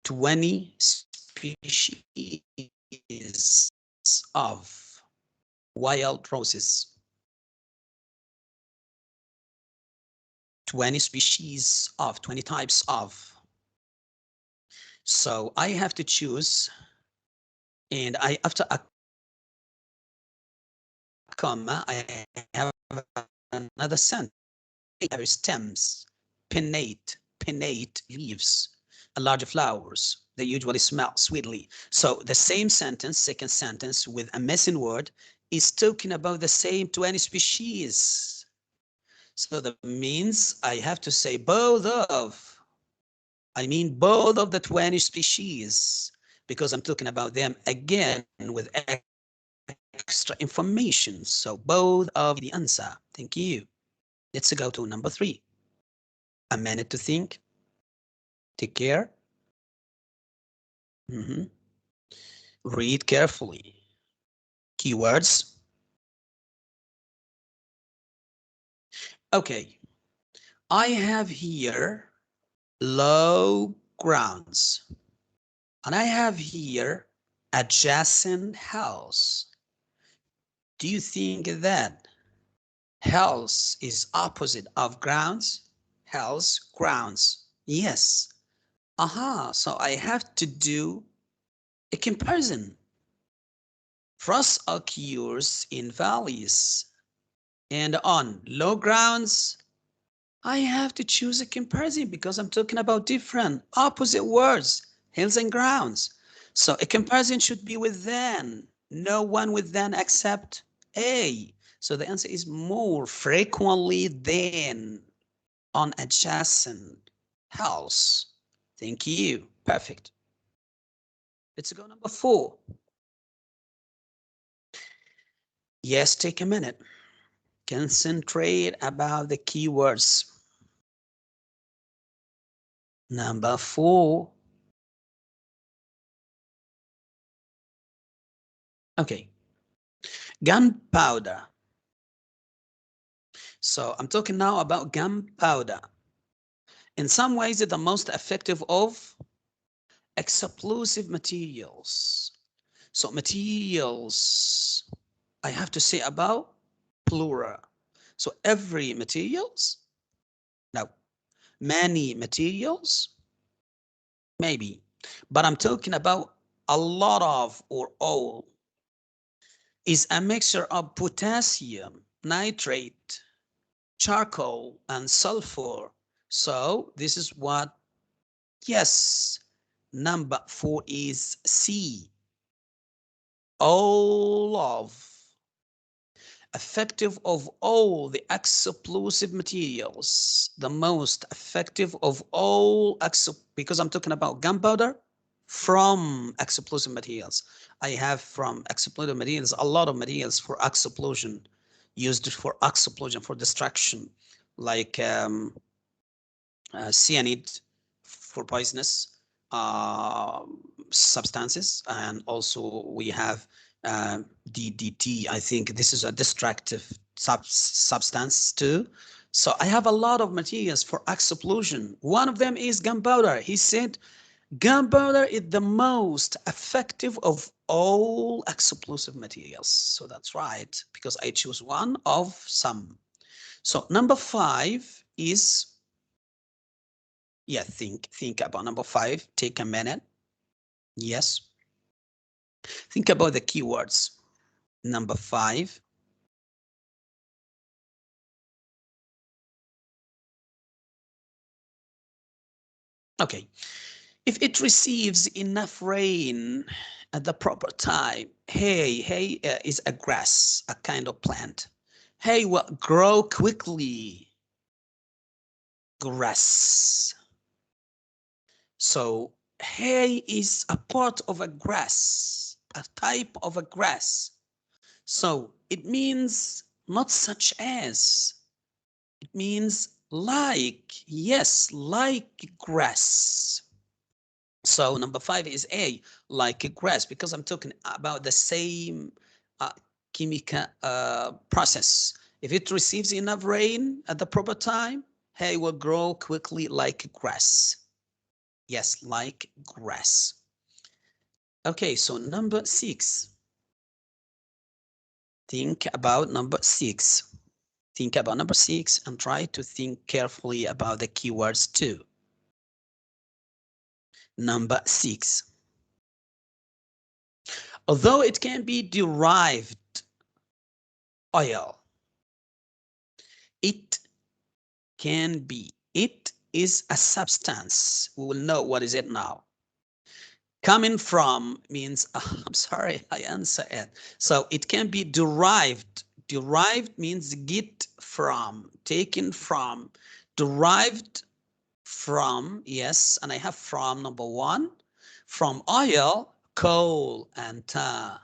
20 species of wild roses. 20 species of, 20 types of. So I have to choose, and after a comma, I have another sentence. Stems, pinnate leaves, large flowers. They usually smell sweetly. So the same sentence, second sentence with a missing word, is talking about the same 20 species. So that means I have to say both of. I mean both of the 20 species, because I'm talking about them again with extra information. So both of the answer. Thank you. Let's go to number 3. A minute to think. Take care. Read carefully. Keywords. Okay. I have here low grounds. And I have here adjacent house. Do you think that house is opposite of grounds? House, grounds. Yes. Aha. So I have to do a comparison. Frost occurs in valleys and on low grounds. I have to choose a comparison because I'm talking about different opposite words, hills and grounds. So a comparison should be with than. No one with than except A. So the answer is more frequently than on adjacent house. Thank you. Perfect. Let's go number 4. Yes, take a minute. Concentrate about the keywords. Number 4. Okay. Gunpowder. So I'm talking now about gunpowder. In some ways, it's the most effective of explosive materials. So materials, I have to say about plural. So every materials? No. Many materials? Maybe. But I'm talking about a lot of or all. Is a mixture of potassium, nitrate, charcoal, and sulfur. So this is what, yes, number 4 is C. All of. effective of all the explosive materials, the most effective of all, because I'm talking about gunpowder from explosive materials. I have from explosive materials a lot of materials for explosion, used for explosion, for destruction, like cyanide for poisonous substances, and also we have DDT. I think this is a destructive substance too. So I have a lot of materials for explosion. One of them is gunpowder. He said gunpowder is the most effective of all explosive materials. So that's right, because I choose one of some. So number 5 is, yeah, think about number 5. Take a minute. Yes. Think about the keywords. Number 5. Okay. If it receives enough rain at the proper time, hay is a grass, a kind of plant. Hay will grow quickly. Grass. So hay is a part of a grass, a type of a grass. So it means not such as. It means like, yes, like grass. So number 5 is A, like a grass, because I'm talking about the same chemical process. If it receives enough rain at the proper time, hay will grow quickly like grass. Yes, like grass. Okay, so number 6. Think about number 6. Think about number 6 and try to think carefully about the keywords too. Number 6. Although it can be derived oil, it can be. It is a substance. We will know what is it now. Coming from means, I'm sorry, I answer it. So it can be derived. Derived means get from, taken from, derived from, yes, and I have from number 1, from oil, coal, and tar.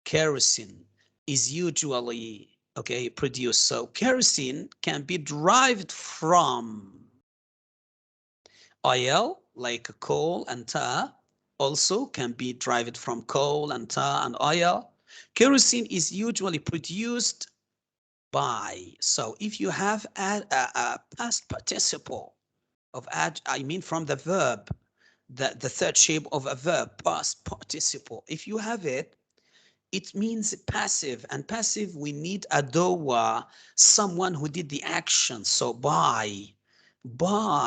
Kerosene is usually, okay, produced. So kerosene can be derived from oil, like coal and tar. Also can be derived from coal and tar and oil. Kerosene is usually produced by. So if you have a past participle of add, I mean from the verb, the third shape of a verb, past participle. If you have it, it means passive, and passive we need a doer, someone who did the action. So by,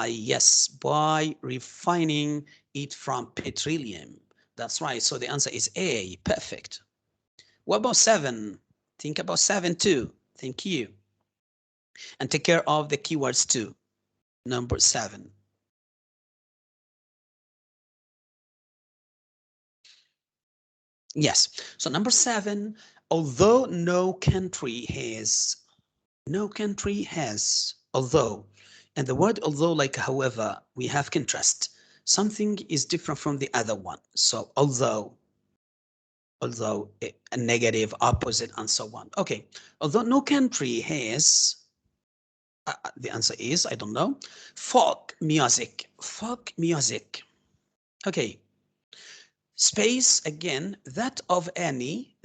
yes, by refining it from petroleum. That's right. So the answer is A. Perfect. What about 7? Think about 7 too. Thank you. And take care of the keywords too. Number 7. Yes. So number 7, although no country has, although, and the word although, like however, we have contrast. Something is different from the other one. So although a negative, opposite, and so on. Okay. Although no country has, the answer is, I don't know, folk music. Folk music. Okay. Space again, that of any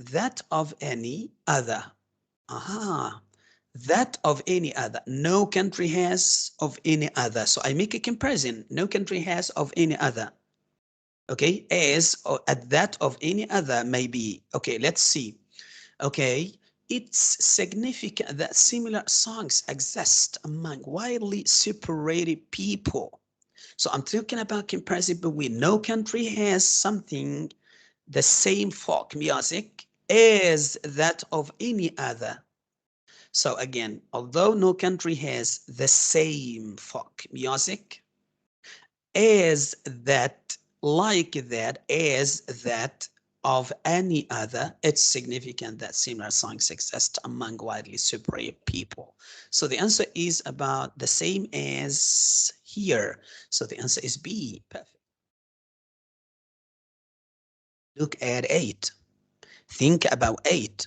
other. Aha, that of any other. No country has of any other. So I make a comparison. No country has of any other. Okay, as or at that of any other maybe. Okay, let's see. Okay, it's significant that similar songs exist among widely separated people. So I'm talking about comparison between no country has something, the same folk music as that of any other. So again, although no country has the same folk music, as that, like that, as that, of any other, it's significant that similar signs exist among widely separated people. So the answer is about the same as here. So the answer is B. Perfect. Look at 8. Think about 8.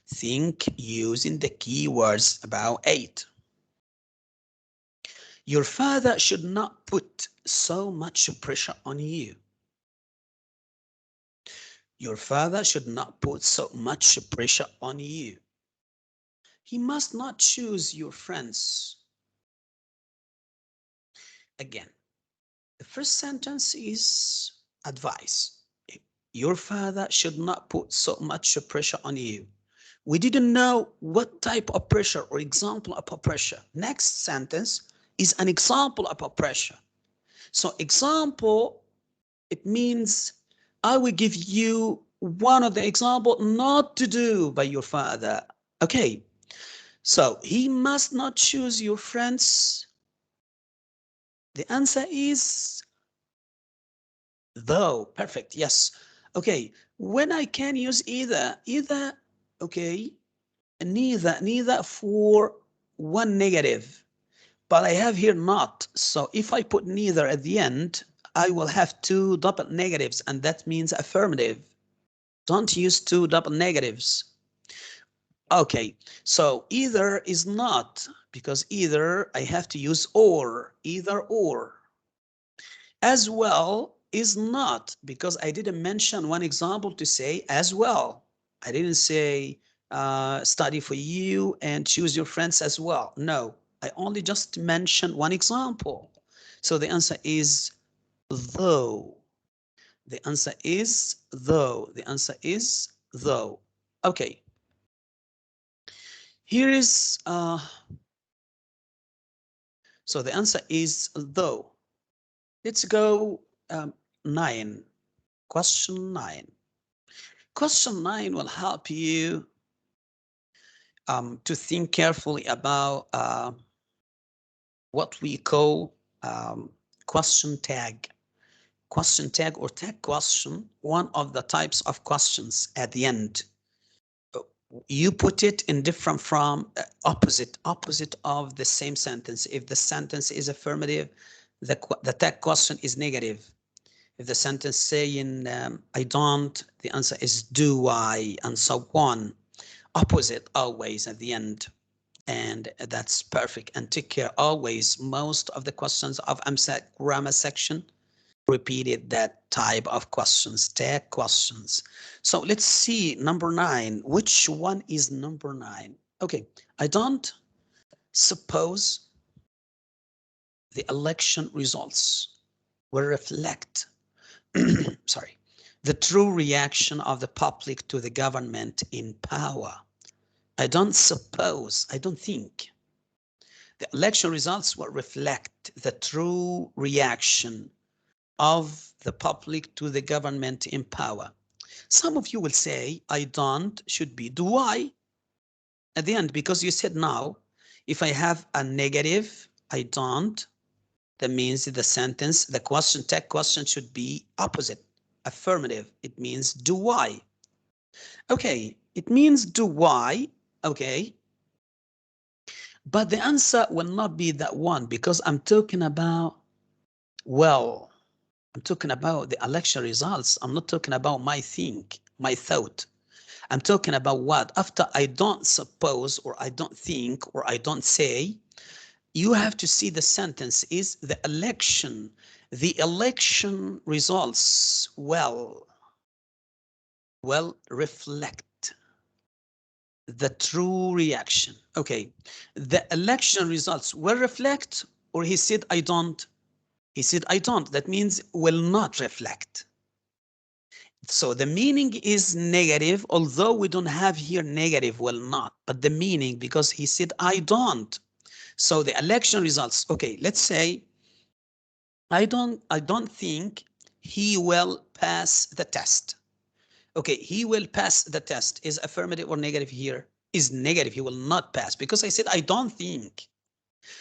Think using the keywords about 8. Your father should not put so much pressure on you. Your father should not put so much pressure on you. He must not choose your friends. Again, the first sentence is advice. Your father should not put so much pressure on you. We didn't know what type of pressure or example of pressure. Next sentence is an example of pressure. So example, it means I will give you one of the example not to do by your father. Okay, so he must not choose your friends. The answer is though. Perfect. Yes. Okay. When I can use either, okay, neither for one negative, but I have here not. So if I put neither at the end, I will have two double negatives, and that means affirmative. Don't use two double negatives. Okay, so either is not, because either I have to use or, either or. As well is not, because I didn't mention one example to say as well. I didn't say study for you and choose your friends as well. No, I only just mentioned one example. So the answer is though. The answer is though. The answer is though. Okay. Here is, so the answer is though. Let's go 9. Question 9. Question 9 will help you to think carefully about what we call question tag. Question tag or tag question, one of the types of questions at the end. You put it in different from opposite of the same sentence. If the sentence is affirmative, the tag question is negative. If the sentence saying I don't, the answer is do I, and so on. Opposite always at the end, and that's perfect. And take care always, most of the questions of EMSAT grammar section repeated that type of questions, tag questions. So let's see number 9. Which one is number 9? Okay, I don't suppose the election results will reflect sorry, the true reaction of the public to the government in power. I don't suppose, I don't think the election results will reflect the true reaction of the public to the government in power. Some of you will say, I don't should be do I at the end, because you said now, if I have a negative, I don't, that means the sentence, the question, tag question should be opposite, affirmative. It means do I. Okay, it means do I, okay. But the answer will not be that one, because I'm talking about, well, I'm talking about the election results. I'm not talking about my thought. I'm talking about what? After I don't suppose, or I don't think, or I don't say, you have to see the sentence is the election results will reflect the true reaction. Okay, the election results will reflect, or he said I don't. He said I don't, that means will not reflect. So the meaning is negative, although we don't have here negative will not, but the meaning, because he said I don't. So the election results, okay, let's say I don't think he will pass the test. Okay, he will pass the test is affirmative or negative here? Is negative. He will not pass, because I said I don't think.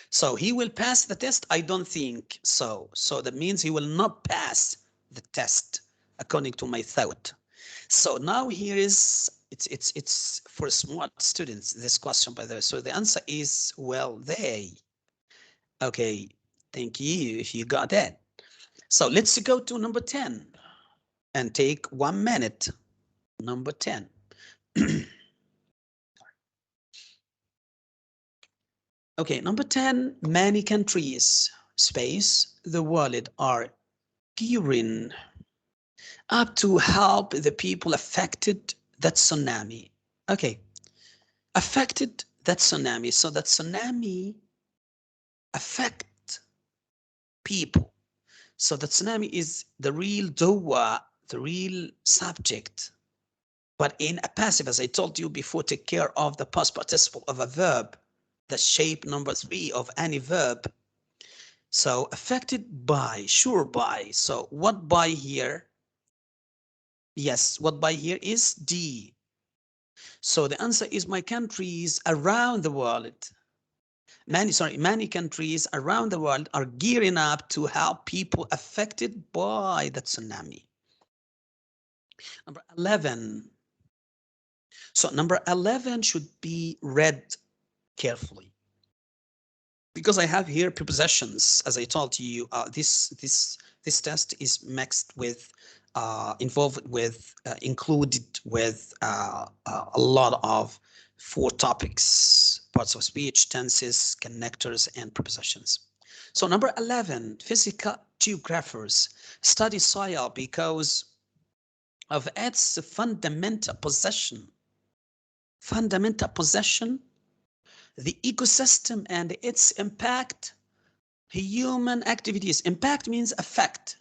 So he will pass the test, I don't think so. So that means he will not pass the test according to my thought. So now here is, it's for smart students, this question, by the way. So the answer is, well, they. Okay, thank you if you got that. So let's go to number 10 and take 1 minute. Number 10. Okay, number 10, many countries, space, the world are gearing up to help the people affected that tsunami. Okay, affected that tsunami. So that tsunami affect people. So the tsunami is the real doer, the real subject. But in a passive, as I told you before, take care of the past participle of a verb, the shape number 3 of any verb. So affected by, sure by. So what by here? Yes, what by here is D. So the answer is my countries around the world. Many countries around the world are gearing up to help people affected by the tsunami. Number 11. So number 11 should be read carefully, because I have here prepositions. As I told you, this test is mixed with, involved with, included with a lot of 4 topics: parts of speech, tenses, connectors, and prepositions. So number 11, physical geographers study soil because of its fundamental possession. Fundamental possession, the ecosystem and its impact, human activities. Impact means effect.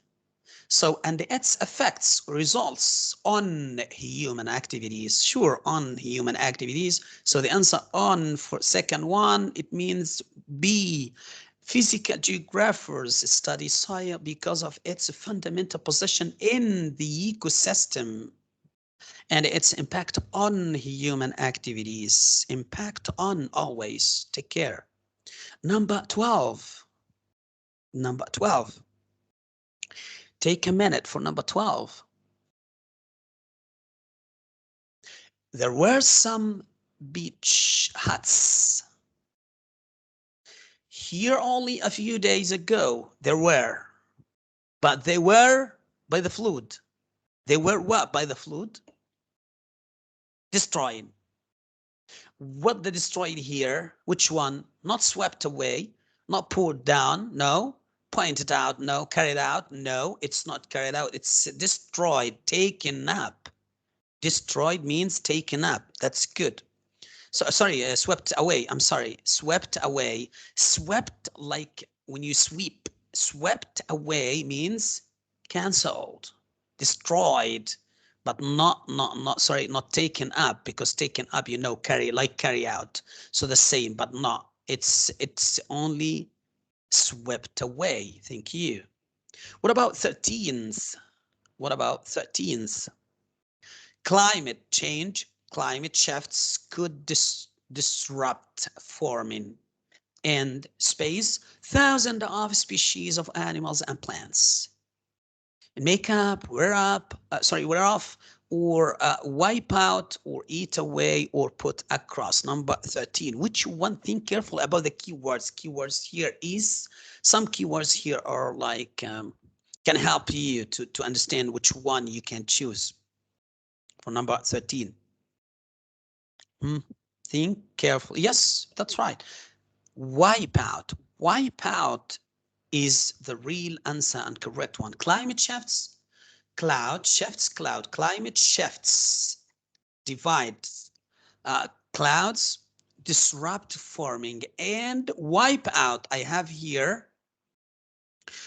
So, and its effects, results on human activities. Sure, on human activities. So the answer on for second one, it means B. Physical geographers study soil because of its fundamental position in the ecosystem and its impact on human activities. Impact on, always take care. Number 12. Number 12. Take a minute for number 12. There were some beach huts. Here only a few days ago, there were. But they were by the flood. They were what by the flood? Destroyed. What they destroyed here? Which one? Not swept away, not poured down, no. Pointed out, no. Carried out, no. It's not carried out, it's destroyed, taken up. Destroyed means taken up. That's good. So sorry, swept away. I'm sorry, swept away. Swept, like when you sweep. Swept away means cancelled, destroyed, but not taken up, because taken up, you know, carry out. So the same, but not. It's only swept away. Thank you. What about 13th? What about 13th? Climate change, climate shifts could disrupt farming and space thousands of species of animals and plants. Make up, wear off, or wipe out, or eat away, or put across. Number 13. Which one? Think carefully about the keywords. Keywords here is, some keywords here are like, can help you to understand which one you can choose for number 13. Think carefully. Yes, that's right. Wipe out. Wipe out is the real answer and correct one. Climate shifts, cloud shifts, cloud. Climate shifts, divides clouds, disrupt forming, and wipe out. I have here,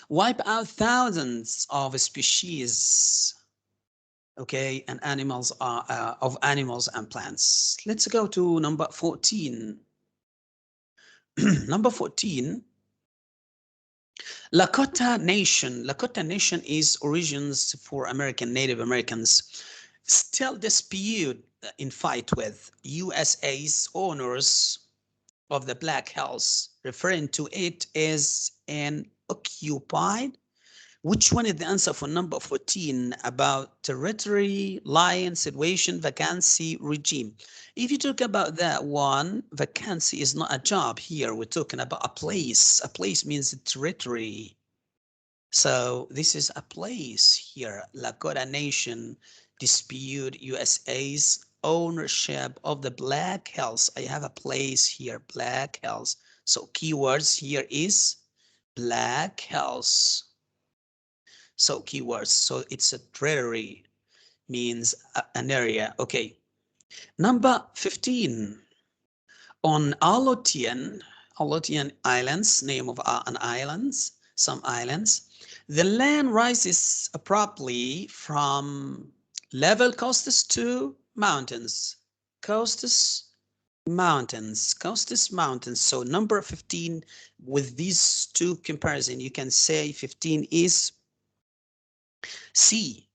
wipe out thousands of species. Okay, and animals are of animals and plants. Let's go to number 14. Number 14, Lakota Nation. Lakota Nation is origins for American Native Americans still dispute in fight with USA's owners of the Black Hills, referring to it as an occupied Which one is the answer for number 14 about territory, line, situation, vacancy, regime? If you talk about that one, vacancy is not a job here. We're talking about a place. A place means territory. So this is a place here. Lakota Nation dispute USA's ownership of the Black Hills. I have a place here, Black Hills. So keywords here is Black Hills. So keywords. So it's a territory, means an area. Okay. Number 15. On Aleutian Islands, name of an islands, some islands, the land rises abruptly from level coasts to mountains. Coasts, mountains, coasts, mountains. So number 15, with these two comparison, you can say 15 is C.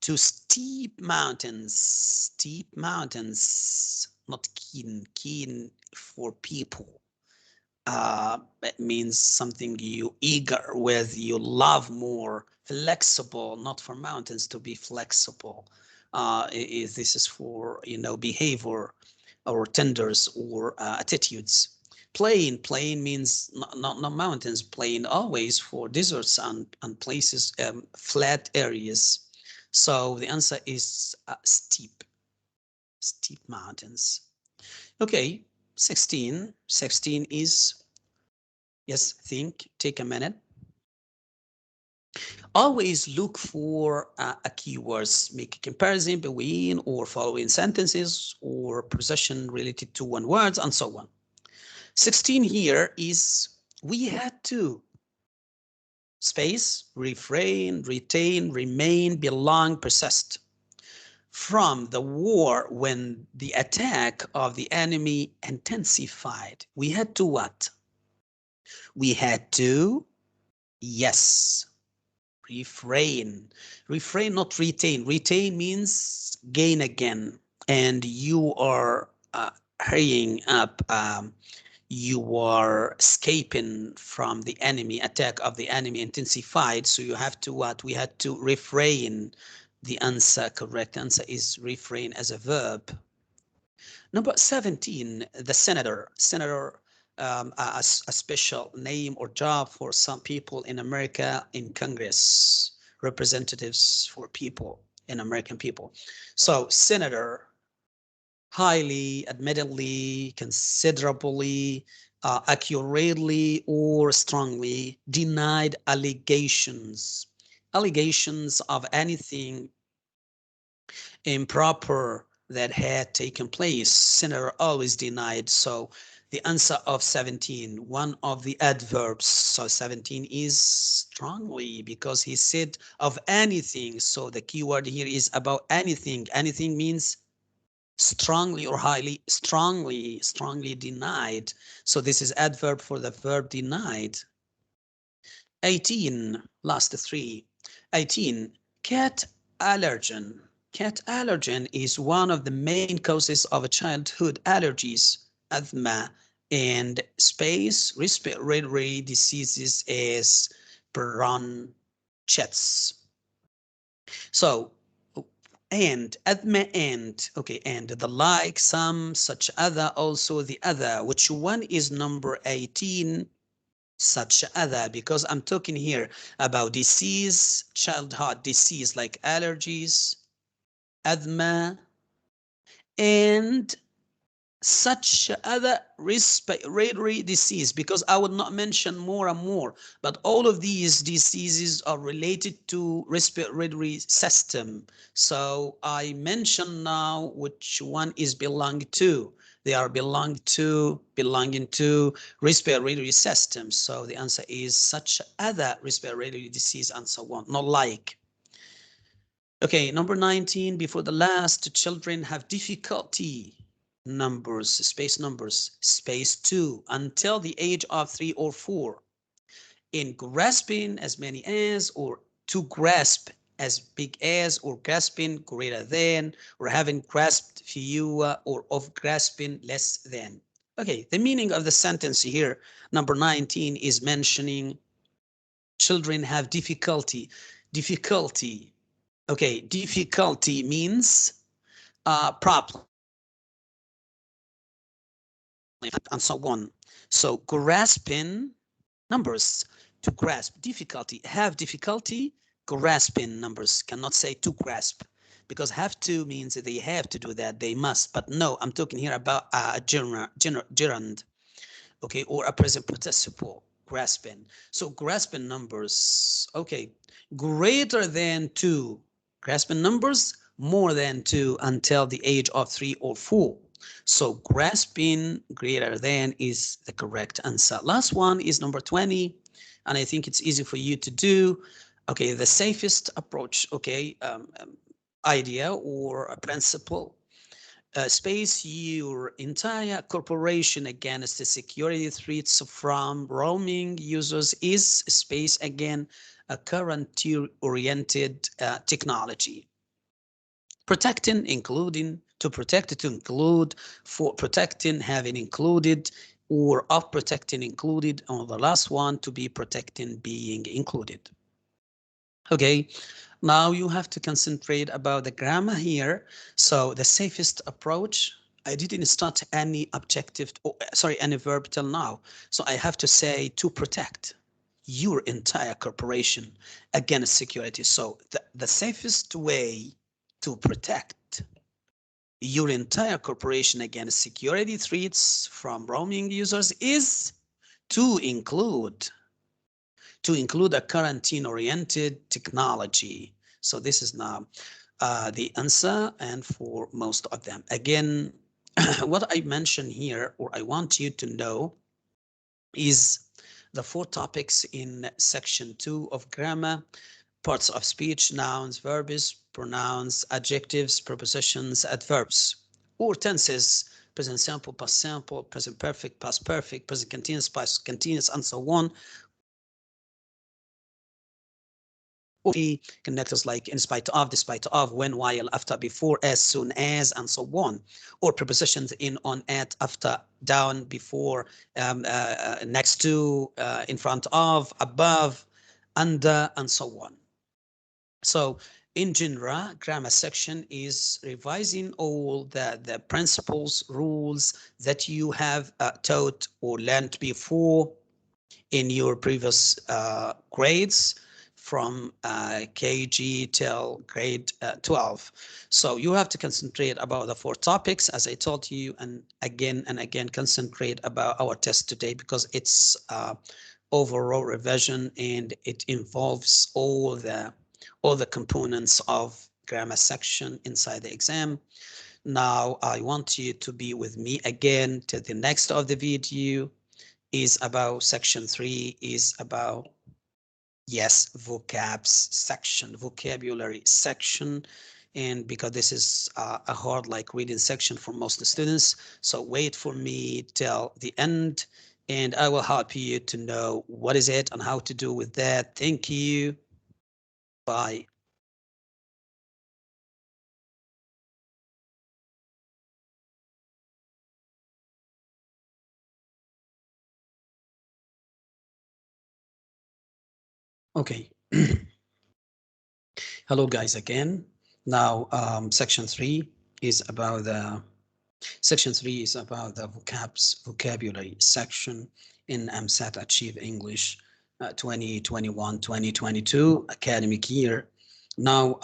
To steep mountains, not keen for people. It means something you eager with, you love more. Flexible, not for mountains, to be flexible. This is for, behavior or tenders or attitudes. Plain means not mountains, plain always for deserts and places, flat areas. So the answer is steep mountains. Okay, 16 is, yes, take a minute. Always look for keywords, make a comparison between or following sentences or possession related to one word and so on. 16 here is we had to space, refrain, retain, remain, belong, persist. From the war, when the attack of the enemy intensified, we had to what? We had to, yes, refrain, not retain. Retain means gain again, and you are hurrying up, you are escaping from the enemy, attack of the enemy intensified, so you have to what? We had to refrain. The answer, correct answer is refrain as a verb. Number 17, the senator. A special name or job for some people in America in Congress, representatives for people in American people. So senator, highly, admittedly, considerably, accurately, or strongly denied allegations. Allegations of anything improper that had taken place. Senator always denied. So the answer of 17, one of the adverbs. So 17 is strongly because he said of anything. So the keyword here is about anything. Anything means strongly or highly, strongly denied. So this is adverb for the verb denied. 18, last three. 18, cat allergen. Cat allergen is one of the main causes of childhood allergies, asthma, and space respiratory diseases as bronchitis. So, and asthma and, okay, and the like, some, such, other, also the other. Which one is number 18? Such other, because I'm talking here about disease, childhood disease like allergies, asthma, and such other respiratory disease, because I will not mention more and more, but all of these diseases are related to respiratory system. So I mention now which one is belonging to. They are belonging to respiratory systems. So the answer is such other respiratory disease and so on, not like. Okay, number 19, before the last, children have difficulty, numbers, space 2, until the age of 3 or 4, in grasping as many as, or to grasp as big as, or grasping greater than, or having grasped fewer, or of grasping less than. Okay, the meaning of the sentence here, number 19, is mentioning Children have difficulty. Difficulty. Okay, difficulty means problem and so on. So grasping numbers, to grasp, difficulty, have difficulty grasping numbers. Cannot say to grasp, because have to means that they have to do that, they must. But no, I'm talking here about a gerund, okay, or a present participle, grasping. So grasping numbers, okay, greater than 2, grasping numbers more than 2 until the age of 3 or 4. So grasping greater than is the correct answer. Last one is number 20, and I think it's easy for you to do. Okay, the safest approach, okay, idea or a principle. Space your entire corporation against the security threats from roaming users is space again a current-oriented technology. Protecting, including, to protect, to include, for protecting, having included, or of protecting included, or the last one to be protecting being included. Okay, now you have to concentrate about the grammar here. So the safest approach, I didn't start any objective, sorry, any verb till now. So I have to say to protect your entire corporation against security. So the safest way to protect your entire corporation against security threats from roaming users is to include a quarantine-oriented technology. So this is now the answer, and for most of them. Again, what I mentioned here, or I want you to know, is the 4 topics in section 2 of grammar: parts of speech, nouns, verbs, pronouns, adjectives, prepositions, adverbs, or tenses: present simple, past simple, present perfect, past perfect, present continuous, past continuous, and so on. Connectors like in spite of, despite of, when, while, after, before, as, soon as, and so on. Or prepositions in, on, at, after, down, before, next to, in front of, above, under, and so on. So in general, grammar section is revising all the principles, rules that you have taught or learned before in your previous grades, from KG till grade 12. So you have to concentrate about the 4 topics, as I told you, and again concentrate about our test today, because it's overall revision and it involves all the components of grammar section inside the exam. Now I want you to be with me again till the next of the video. Is about section 3, is about, yes, vocabs section, vocabulary section. And because this is a hard like reading section for most students, so wait for me till the end and I will help you to know what is it and how to do with that. Thank you. Bye. Okay. Hello guys again. Now section 3 is about the vocabulary section in EMSAT Achieve English 2021-2022 academic year. Now,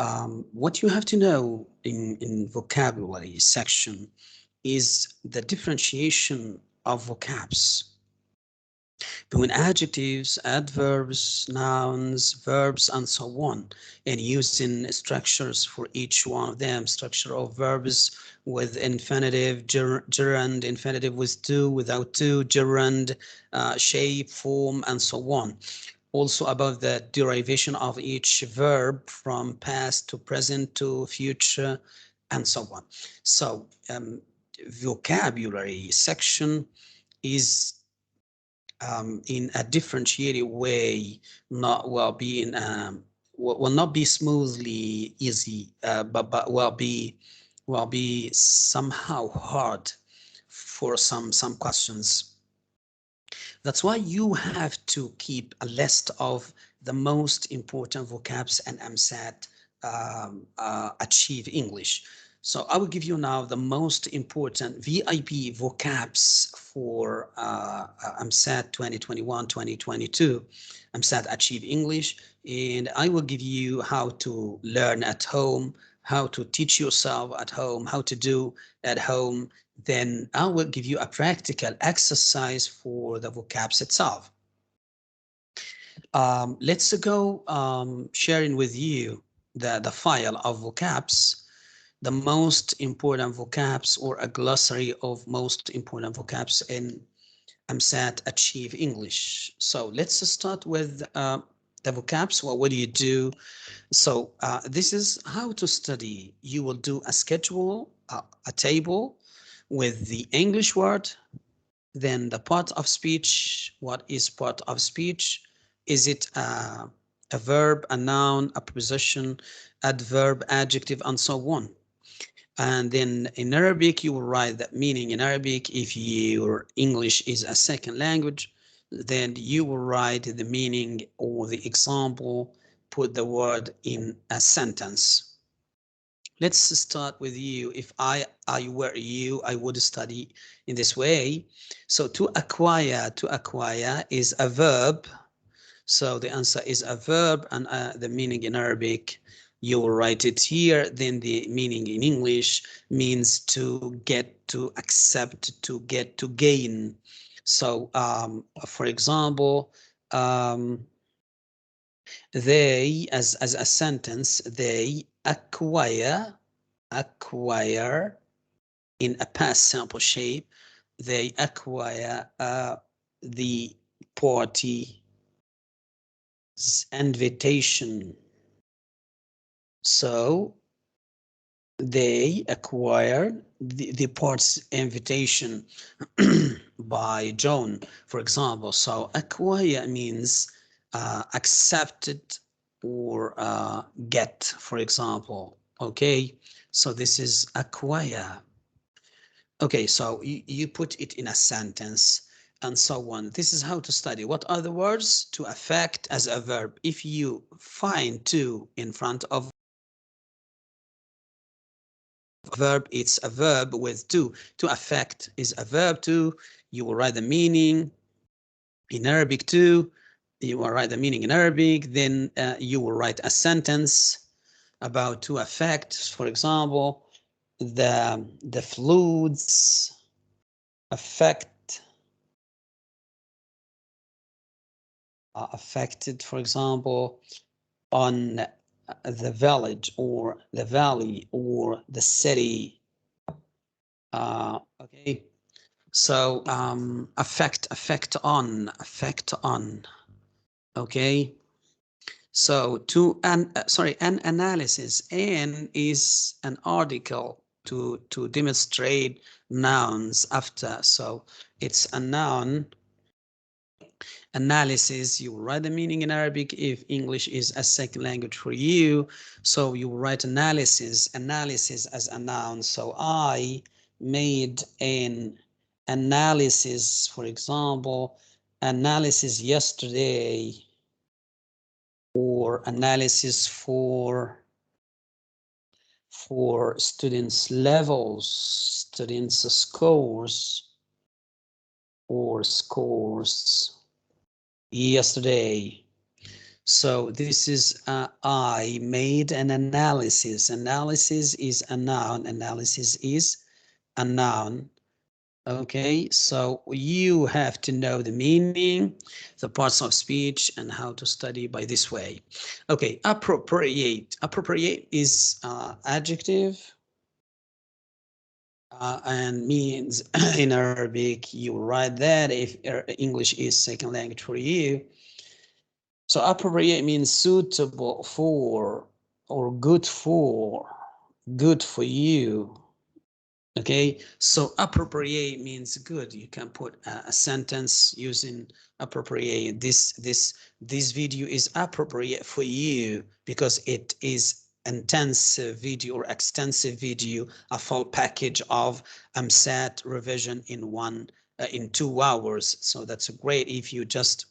what you have to know in vocabulary section is the differentiation of vocabs between adjectives, adverbs, nouns, verbs, and so on, and using structures for each one of them. Structure of verbs with infinitive, gerund, infinitive with to, without to, gerund, shape, form, and so on. Also about the derivation of each verb from past to present to future, and so on. So vocabulary section is in a differentiated way, not will be in will not be smoothly easy, but will be somehow hard for some questions. That's why you have to keep a list of the most important vocabs and EMSAT achieve English. So I will give you now the most important VIP vocabs for EMSAT 2021-2022, EMSAT Achieve English, and I will give you how to learn at home, how to teach yourself at home, how to do at home. Then I will give you a practical exercise for the vocabs itself. Let's go sharing with you the file of vocabs, the most important vocabs, or a glossary of most important vocabs in EMSAT Achieve English. So let's start with the vocabs. Well, what do you do? So this is how to study. You will do a schedule, a table with the English word, then the part of speech. What is part of speech? Is it a verb, a noun, a preposition, adverb, adjective, and so on? And then in Arabic, you will write that meaning in Arabic. If your English is a second language, then you will write the meaning or the example, put the word in a sentence. Let's start with you. If I were you, I would study in this way. So to acquire is a verb. So the answer is a verb, and the meaning in Arabic, you will write it here. Then the meaning in English means to get, to accept, to get, to gain. So for example, they, as a sentence, they acquire in a past simple shape, they acquire the party's invitation. So they acquired the party's invitation by John, for example. So acquire means accepted or get, for example. Okay, so this is acquire. Okay, so you put it in a sentence and so on. This is how to study. What are the words? To affect as a verb. If you find to in front of verb, it's a verb with to. To affect is a verb to. You will write the meaning in Arabic too. You will write the meaning in Arabic. Then you will write a sentence about to affect. For example, the fluids affect affected, for example, on the village or the valley or the city. Okay, so affect on. Okay, so to an analysis. An is an article to demonstrate nouns after. So it's a noun. Analysis, you will write the meaning in Arabic if English is a second language for you. So you will write analysis as a noun. So I made an analysis, for example, analysis yesterday, or analysis for students' levels, students' scores, or scores yesterday. So this is I made an analysis. Analysis is a noun. Analysis is a noun. Okay, so you have to know the meaning, the parts of speech, and how to study by this way. Okay, appropriate. Appropriate is adjective and means in Arabic, you write that if English is second language for you. So appropriate means suitable for or good for you. Okay, so appropriate means good. You can put a sentence using appropriate. This video is appropriate for you because it is intensive video or extensive video, a full package of EMSAT revision in 2 hours. So that's great if you just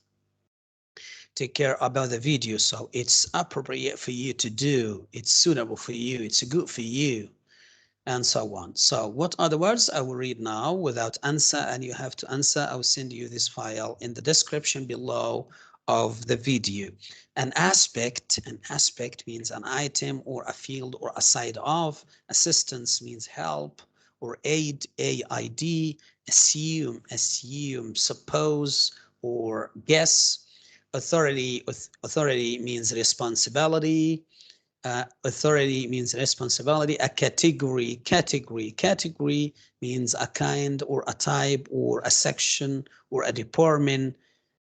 take care about the video. So it's appropriate for you to do. It's suitable for you. It's good for you, and so on. So what are the words I will read now without answer, and you have to answer. I will send you this file in the description below of the video. An aspect means an item or a field or a side of. Assistance means help or aid, AID. Assume, suppose or guess. Authority means responsibility. Authority means responsibility. A category means a kind or a type or a section or a department,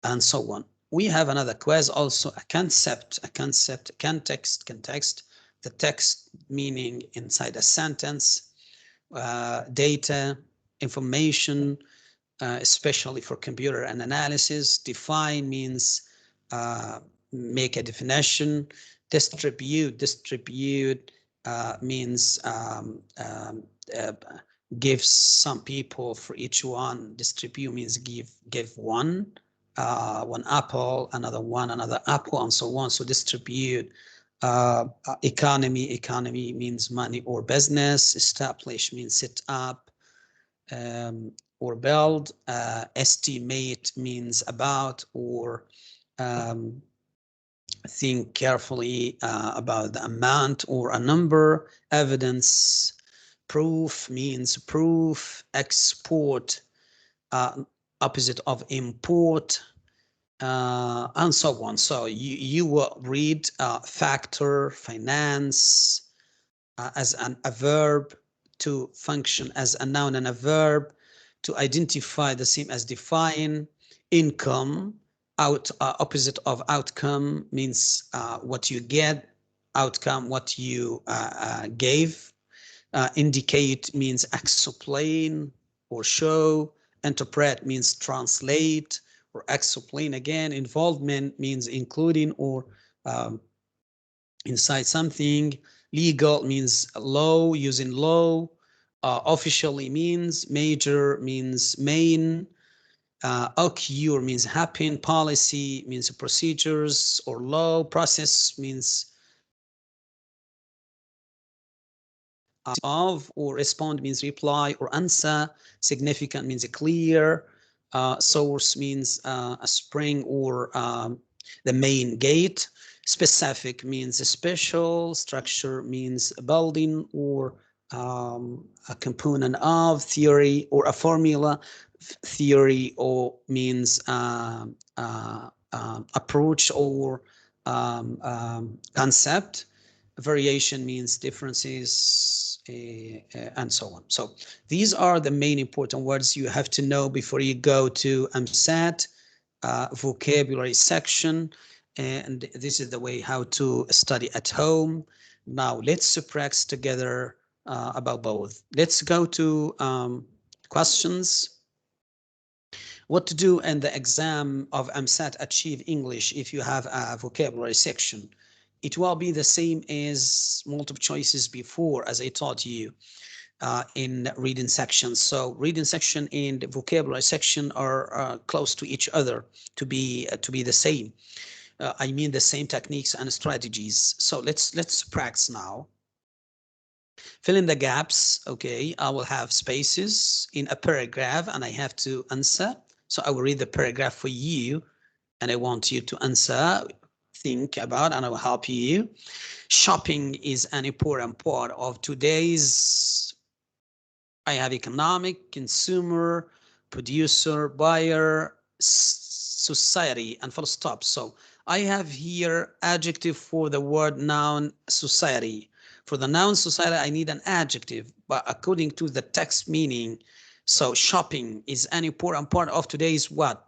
and so on. We have another quiz also, a context, the text meaning inside a sentence, data, information, especially for computer and analysis. Define means make a definition. Distribute means give some people for each one. Distribute means give one apple, another apple, and so on. So distribute. Economy means money or business. Establish means set up or build. Estimate means about or think carefully about the amount or a number. Evidence, proof means proof. Export, opposite of import, and so on. So you will read factor, finance, as a verb, to function as a noun and a verb, to identify, the same as define. Income, opposite of outcome means what you get. Outcome, what you gave. Indicate means explain or show. Interpret means translate or explain again. Involvement means including or inside something. Legal means law, using law. Officially means major, means main. Occur means happen. Policy means procedures or law. Process means of, or respond means reply or answer. Significant means clear. Source means a spring or the main gate. Specific means special. Structure means a building or a component of. Theory or a formula. Theory or means approach or concept. Variation means differences, and so on. So these are the main important words you have to know before you go to EMSAT vocabulary section, and this is the way how to study at home. Now let's practice together about both. Let's go to questions. What to do in the exam of EMSAT Achieve English if you have a vocabulary section. It will be the same as multiple choices before, as I taught you in reading sections. So reading section and vocabulary section are close to each other to be the same. I mean the same techniques and strategies. So let's practice now. Fill in the gaps. Okay, I will have spaces in a paragraph and I have to answer. So I will read the paragraph for you and I want you to answer, think about, and I will help you. Shopping is an important part of today's. I have economic, consumer, producer, buyer, society, and full stop. So I have here adjective for the word noun society. For the noun society, I need an adjective, but according to the text meaning, so shopping is an important part of today's what?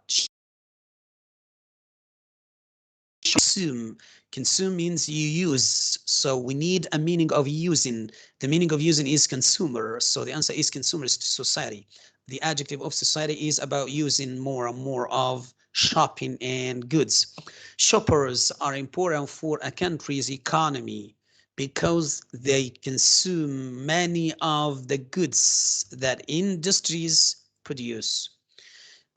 Consume means you use, so we need a meaning of using. The meaning of using is consumer, so the answer is consumers to society. The adjective of society is about using more and more of shopping and goods. Shoppers are important for a country's economy because they consume many of the goods that industries produce.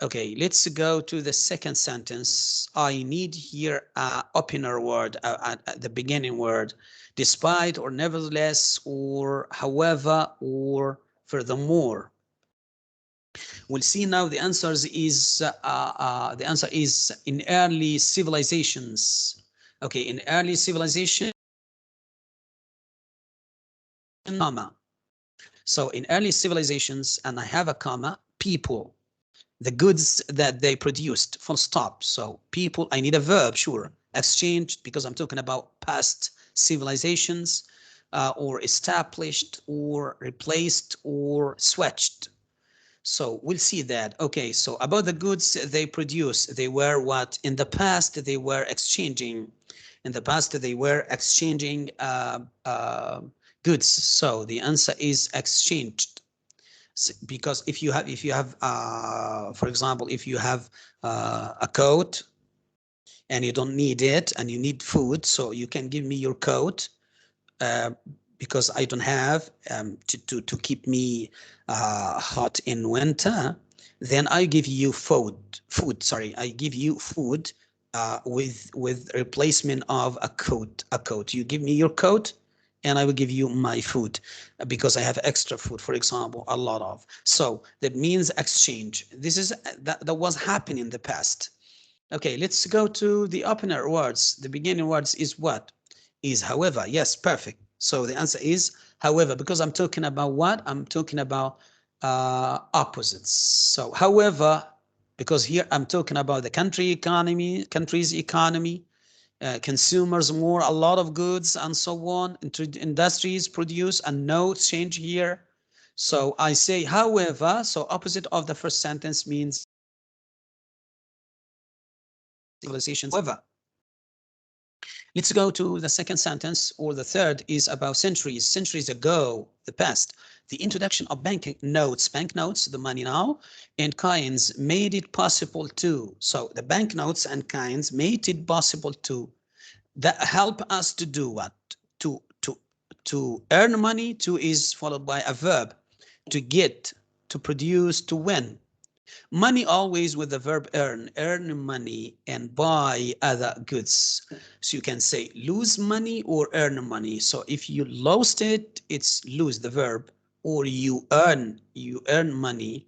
Okay, let's go to the second sentence. I need here a opener word at the beginning word, despite or nevertheless or however or furthermore. We'll see now the answer is in early civilizations. Okay, in early civilization, comma. So in early civilizations, and I have a comma, people, the goods that they produced, full stop. So people, I need a verb, sure. Exchanged, because I'm talking about past civilizations, or established, or replaced, or switched. So we'll see that. Okay, so about the goods they produce, they were what? In the past, they were exchanging. In the past, they were exchanging goods. So the answer is exchanged. Because if you have for example, if you have a coat and you don't need it and you need food, so you can give me your coat, uh, because I don't have to keep me hot in winter, then I give you sorry, I give you food with replacement of a coat. You give me your coat and I will give you my food because I have extra food, for example, a lot of. So that means exchange. This is that was happening in the past. Okay, let's go to the opener words. The beginning words is what? Is however. Yes, perfect. So the answer is however, because I'm talking about what? I'm talking about opposites. So however, because here I'm talking about the country's economy, consumers more, a lot of goods and so on, industries produce and no change here. So I say however, so opposite of the first sentence means civilizations. However, let's go to the second sentence, or the third is about centuries. Centuries ago, the past, the introduction of banknotes, the money now, and coins made it possible to. So the banknotes and coins made it possible to that help us to do what? To earn money. To is followed by a verb. To get, to produce, to win. Money always with the verb earn money and buy other goods. So you can say lose money or earn money. So if you lost it, it's lose the verb, or you earn money.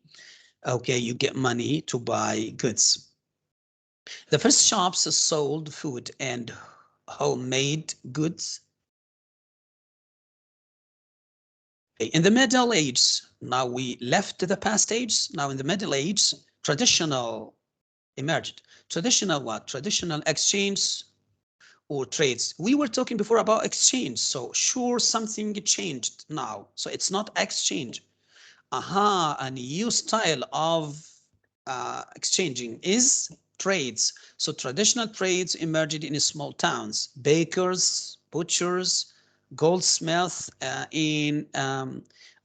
Okay, you get money to buy goods. The first shops sold food and homemade goods. In the Middle Ages, now we left the past age. Now in the Middle Ages, traditional emerged. Traditional what? Traditional exchange or trades. We were talking before about exchange. So sure, something changed now. So it's not exchange. A new style of exchanging is trades. So traditional trades emerged in small towns. Bakers, butchers, goldsmiths, in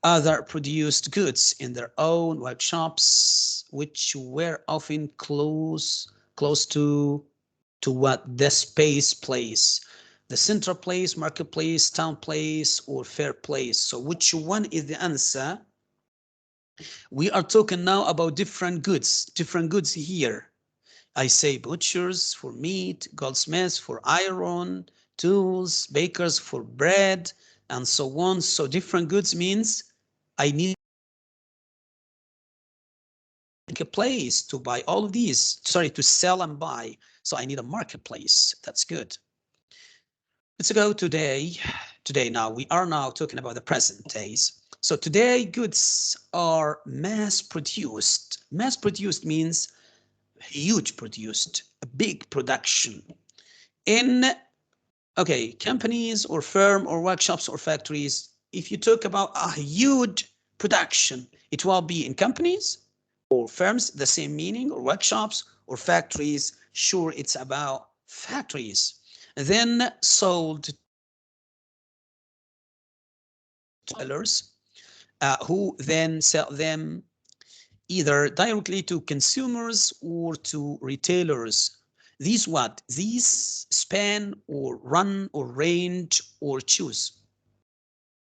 other produced goods in their own workshops, which were often close to what the space place, the central place, marketplace, town place, or fair place. So which one is the answer? We are talking now about different goods here. I say butchers for meat, goldsmiths for iron, tools, bakers for bread, and so on. So different goods means I need a place to buy all of these, sorry, to sell and buy. So I need a marketplace. That's good. Let's go today. Today now, we are now talking about the present days. So today goods are mass produced. Mass produced means huge produced, a big production in, okay, companies or firm or workshops or factories. If you talk about a huge production, it will be in companies or firms, the same meaning, or workshops or factories. Sure, it's about factories. Then sold sellers, who then sell them either directly to consumers or to retailers. These what? These span or run or range or choose.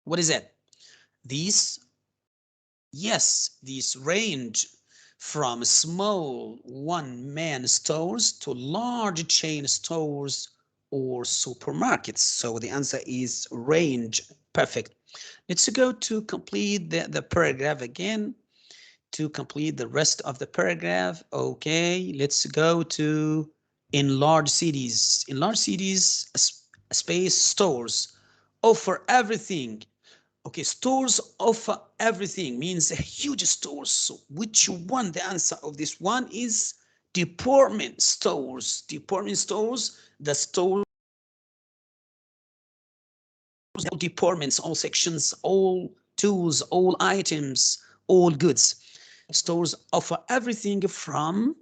What is it? These, yes, these range from small one-man stores to large chain stores or supermarkets. So the answer is range. Perfect. Let's go to complete the paragraph again. To complete the rest of the paragraph. Okay, let's go to in large cities. In large cities, space stores offer everything. Okay, stores offer everything means a huge stores. So which one? The answer of this one is department stores. Department stores, the stores, all departments, all sections, all tools, all items, all goods. Stores offer everything from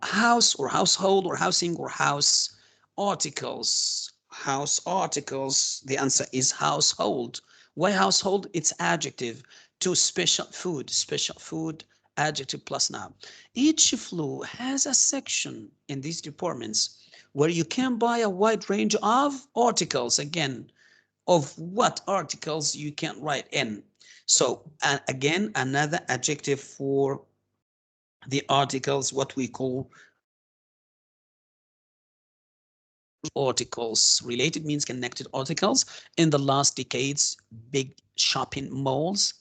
house or household or housing or house articles. House articles. The answer is household. Why household? It's adjective. To special food. Special food, adjective plus noun. Each floor has a section in these departments where you can buy a wide range of articles. Again, of what articles you can write in. So again, another adjective for the articles, what we call articles. Related means connected articles. In the last decades, big shopping malls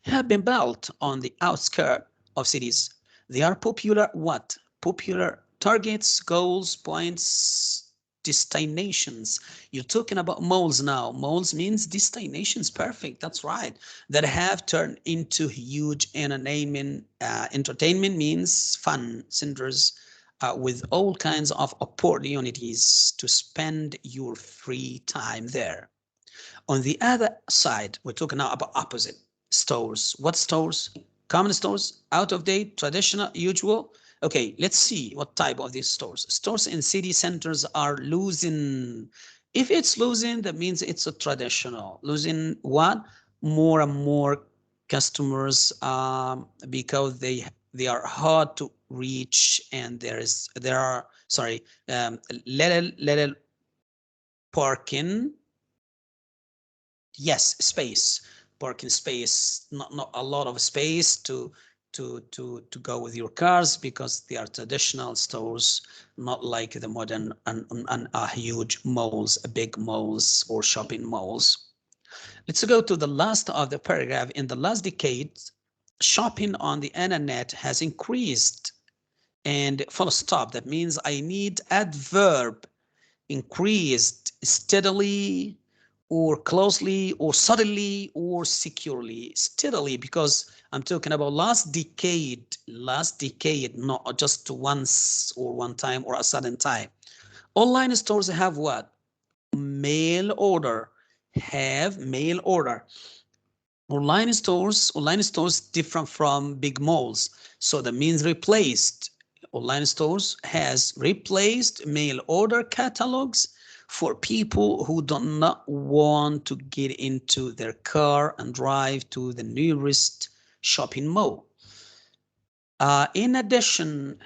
have been built on the outskirts of cities. They are popular what? Popular targets, goals, points, destinations. You're talking about malls now. Malls means destinations. Perfect. That's right. That have turned into huge entertainment. Entertainment means fun centers with all kinds of opportunities to spend your free time there. On the other side, we're talking now about opposite stores. What stores? Common stores, out of date, traditional, usual. Okay, let's see what type of these stores. Stores in city centers are losing. If it's losing, that means it's a traditional. Losing what? More and more customers because they are hard to reach, and there are sorry little parking. Yes, space, parking space, not a lot of space to go with your cars because they are traditional stores, not like the modern and huge malls, big malls or shopping malls. Let's go to the last of the paragraph. In the last decade, shopping on the internet has increased, and full stop. That means I need adverb. Increased steadily or closely or suddenly or securely. Steadily, because I'm talking about last decade, not just once or one time or a sudden time. Online stores have what? Mail order. Have mail order. Online stores different from big malls. So that means replaced. Online stores has replaced mail order catalogs for people who do not want to get into their car and drive to the nearest shopping mall. In addition,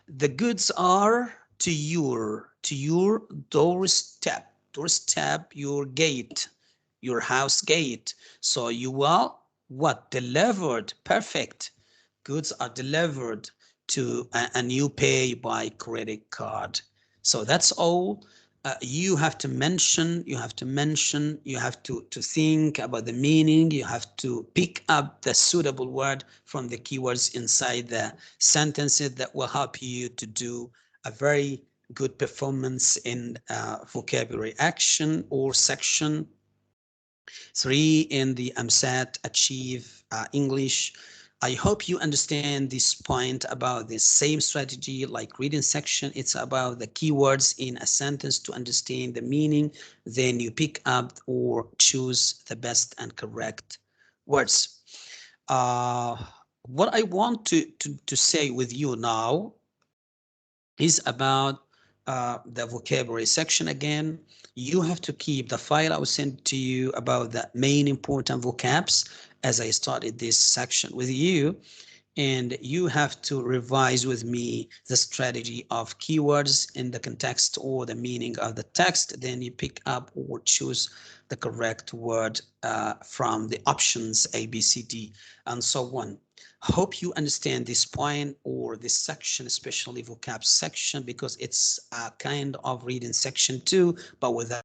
the goods are to your doorstep, your gate, your house gate. So you are what? Delivered. Perfect. Goods are delivered to and you pay by credit card. So that's all. You have to mention, you have to think about the meaning, you have to pick up the suitable word from the keywords inside the sentences that will help you to do a very good performance in vocabulary action or section 3 in the EMSAT Achieve English. I hope you understand this point about the same strategy like reading section. It's about the keywords in a sentence to understand the meaning. Then you pick up or choose the best and correct words. What I want to say with you now is about the vocabulary section again. You have to keep the file I will send to you about the main important vocabs as I started this section with you. and you have to revise with me the strategy of keywords in the context or the meaning of the text. Then you pick up or choose the correct word from the options A, B, C, D, and so on. Hope you understand this point or this section, especially vocab section, because it's a kind of reading section too, but without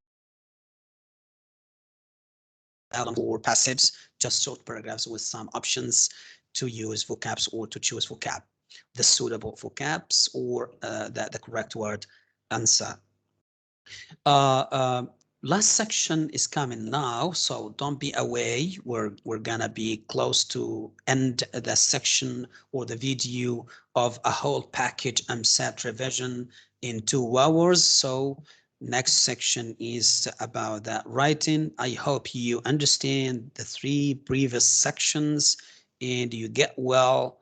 or passives, just short paragraphs with some options to use vocabs or to choose vocab, the suitable vocabs or the correct word answer. Last section is coming now, so don't be away. We're gonna be close to end the section or the video of a whole package EMSAT revision in 2 hours. So next section is about that writing. I hope you understand the 3 previous sections and you get well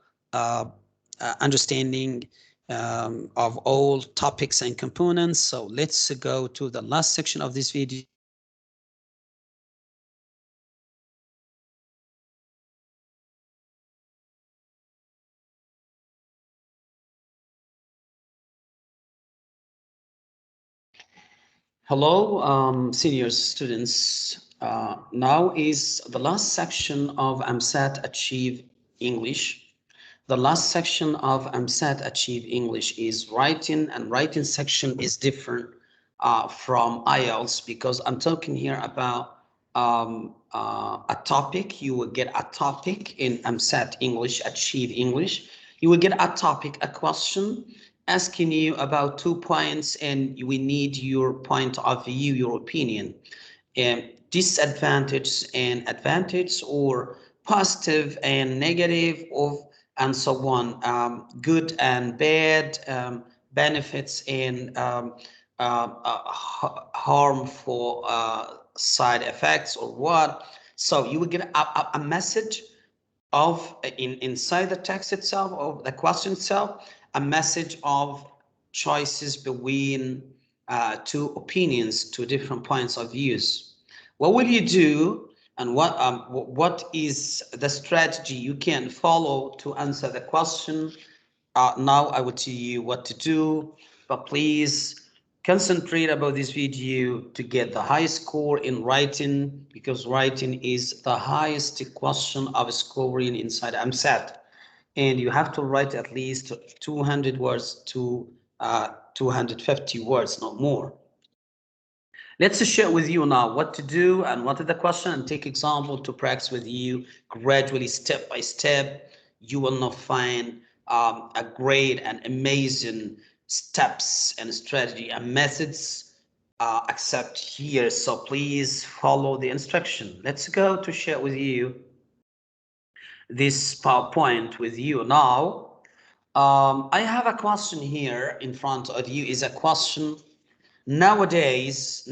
understanding of all topics and components. So let's go to the last section of this video. Hello, senior students. Now is the last section of EMSAT Achieve English. The last section of EMSAT Achieve English is writing, and writing section is different from IELTS because I'm talking here about a topic. You will get a topic in EMSAT English, Achieve English. You will get a topic, a question asking you about 2 points, and we need your point of view, your opinion. Disadvantage and advantage, or positive and negative of, and so on, good and bad, benefits and harmful side effects or what. So you will get a message of inside the text itself, of the question itself, a message of choices between 2 opinions, 2 different points of views. What will you do, and what is the strategy you can follow to answer the question? Now I will tell you what to do, but please concentrate about this video to get the high score in writing, because writing is the highest question of scoring inside EMSAT, and you have to write at least 200 words to 250 words, not more. Let's share with you now what to do and what is the question, and take example to practice with you gradually, step by step. You will not find a great and amazing steps and strategy and methods except here. So please follow the instruction. Let's go to share with you this PowerPoint with you now. I have a question here in front of you. Is a question. Nowadays,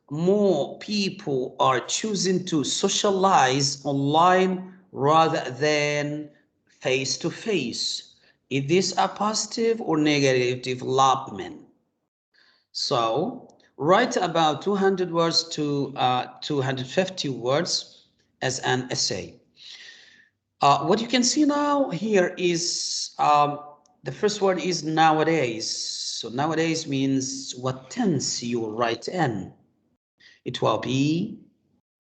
more people are choosing to socialize online rather than face to face. Is this a positive or negative development? So write about 200 words to 250 words as an essay. What you can see now here is the first word is nowadays. So nowadays means what tense you will write in. It will be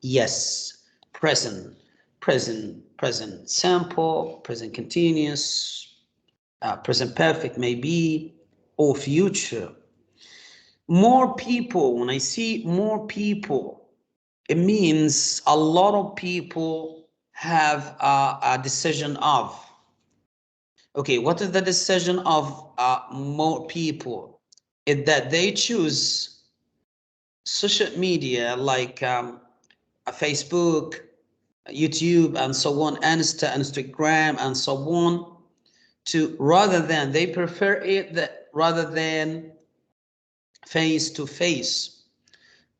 yes, present, present simple, present continuous, present perfect maybe, or future. More people, when I see more people, it means a lot of people have a decision of. Okay, what is the decision of more people? Is that they choose social media like a Facebook, YouTube, and so on, Instagram, and so on, to rather than they prefer it that rather than face to face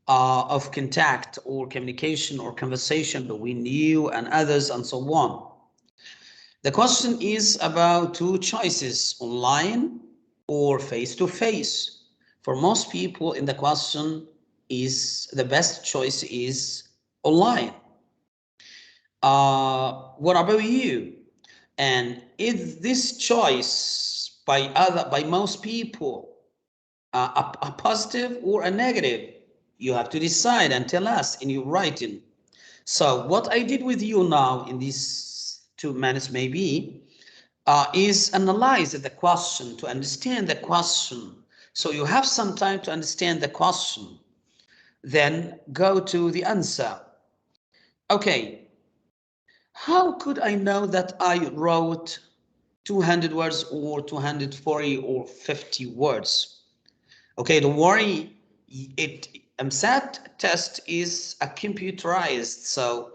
of contact or communication or conversation between you and others and so on. The question is about 2 choices, online or face to face. For most people in the question is the best choice is online. What about you? And is this choice by most people a positive or a negative? You have to decide and tell us in your writing. So what I did with you now in these 2 minutes maybe is analyze the question, to understand the question. So you have some time to understand the question, then go to the answer. Okay, how could I know that I wrote 200 words or 240 or 50 words? Okay, don't worry, EMSAT test is a computerized, so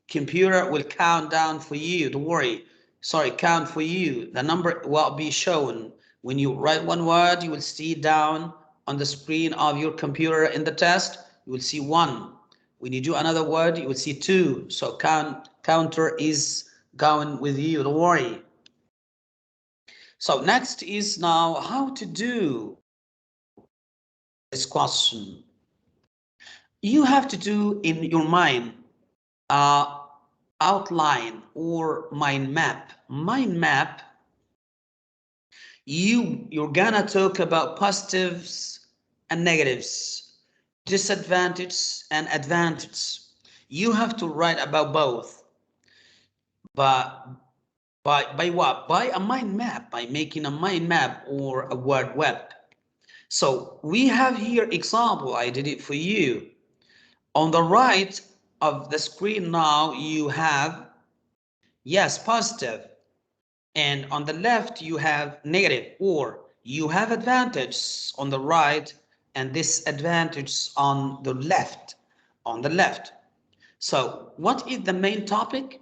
computer will count down for you. Don't worry. Sorry, count for you. The number will be shown. When you write one word, you will see down on the screen of your computer in the test, you will see 1. When you do another word, you will see 2. So counter is going with you. Don't worry. So next is now how to do this question. You have to do in your mind outline or mind map. Mind map, you're gonna talk about positives and negatives, disadvantages and advantages. You have to write about both. But by what? By a mind map, by making a mind map or a word web. So we have here example, I did it for you. On the right of the screen now, you have, yes, positive. And on the left, you have negative, or you have advantage on the right and disadvantage on the left. So what is the main topic?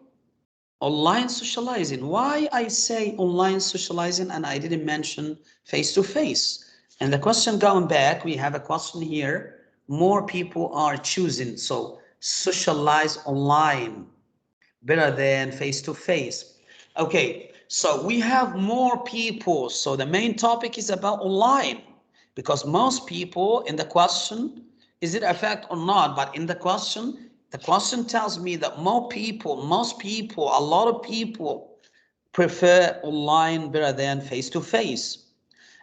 Online socializing. Why I say online socializing and I didn't mention face-to-face? And the question going back, we have a question here. More people are choosing, so socialize online better than face-to-face. Okay, so we have more people. So the main topic is about online because most people in the question, is it a fact or not? But in the question tells me that most people, a lot of people prefer online better than face-to-face.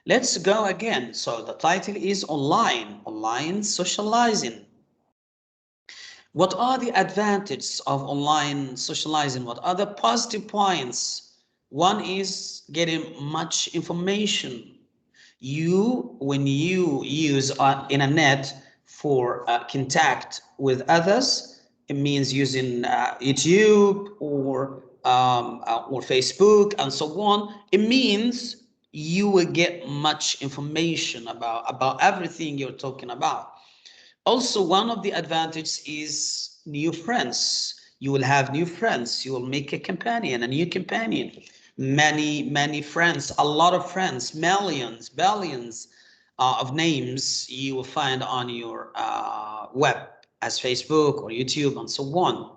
Let's go again. So the title is online socializing. What are the advantages of online socializing? What are the positive points? One is getting much information. When you use internet for contact with others, it means using YouTube or Facebook and so on. It means you will get much information about everything you're talking about. Also, one of the advantages is new friends. You will have new friends. You will make a new companion. Many friends, a lot of friends, millions, billions of names you will find on your web as Facebook or YouTube and so on.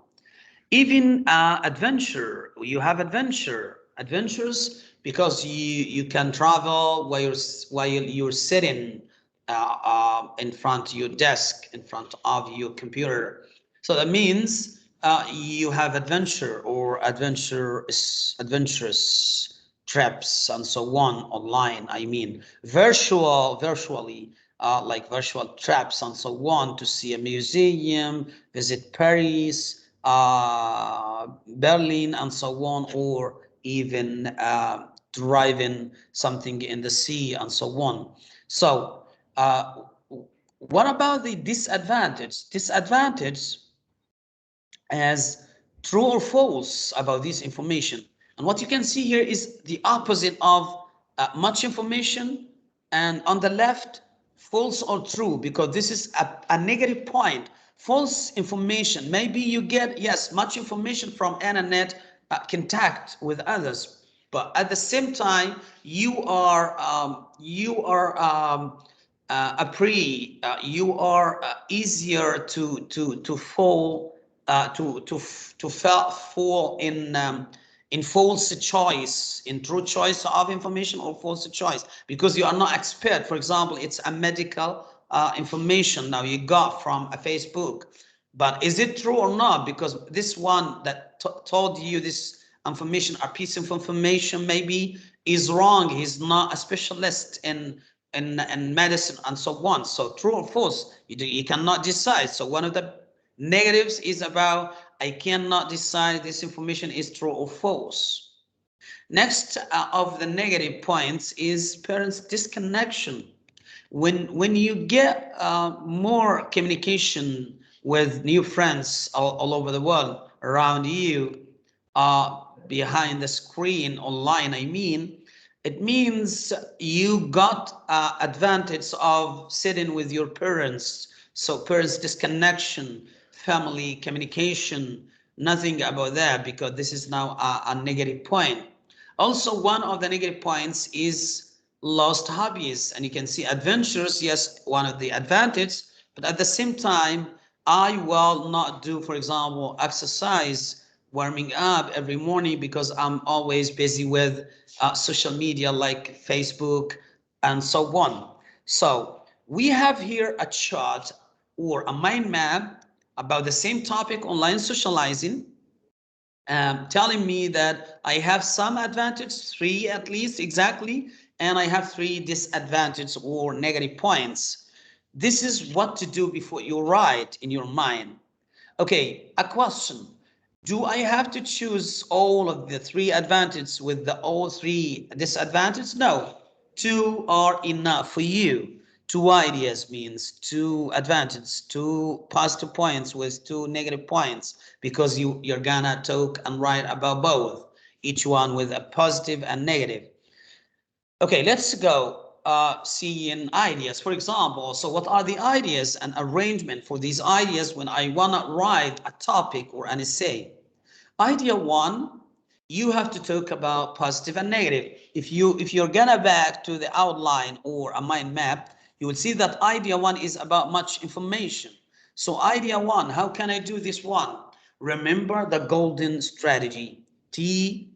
Even adventure, you have adventures because you can travel while you're sitting in front of your desk, in front of your computer. So that means you have adventure or adventurous trips and so on online. I mean virtually like virtual trips and so on to see a museum, visit Paris, Berlin and so on, or even driving something in the sea and so on. So what about the disadvantage? Disadvantage as true or false about this information. And what you can see here is the opposite of much information, and on the left, false or true, because this is a negative point. False information, maybe you get, yes, much information from internet, contact with others, but at the same time, you are you are easier to fall fall in false choice, in true choice of information or false choice, because you are not expert. For example, it's a medical information now you got from a Facebook, but is it true or not? Because this one that told you this information, a piece of information maybe is wrong. He's not a specialist in medicine and so on. So true or false, you cannot decide. So one of the negatives is about I cannot decide this information is true or false. Next of the negative points is parents' disconnection. When you get more communication with new friends all over the world around you, behind the screen, online, I mean, it means you got advantage of sitting with your parents. So parents disconnection, family communication, nothing about that, because this is now a negative point. Also, one of the negative points is lost hobbies, and you can see adventures, yes, one of the advantage, but at the same time, I will not do, for example, exercise, warming up every morning because I'm always busy with social media like Facebook and so on. So we have here a chart or a mind map about the same topic, online socializing, telling me that I have some advantage, 3 at least exactly, and I have 3 disadvantages or negative points. This is what to do before you write in your mind. Okay, a question. Do I have to choose all of the 3 advantages with the all 3 disadvantages? No, 2 are enough for you. 2 ideas means 2 advantages, 2 positive points with 2 negative points, because you're gonna talk and write about both, each one with a positive and negative. Okay, let's go seeing ideas. For example, so what are the ideas and arrangement for these ideas when I wanna write a topic or an essay? Idea 1, you have to talk about positive and negative. If you're gonna back to the outline or a mind map, you will see that idea 1 is about much information. So idea 1, how can I do this one? Remember the golden strategy. TEEEL.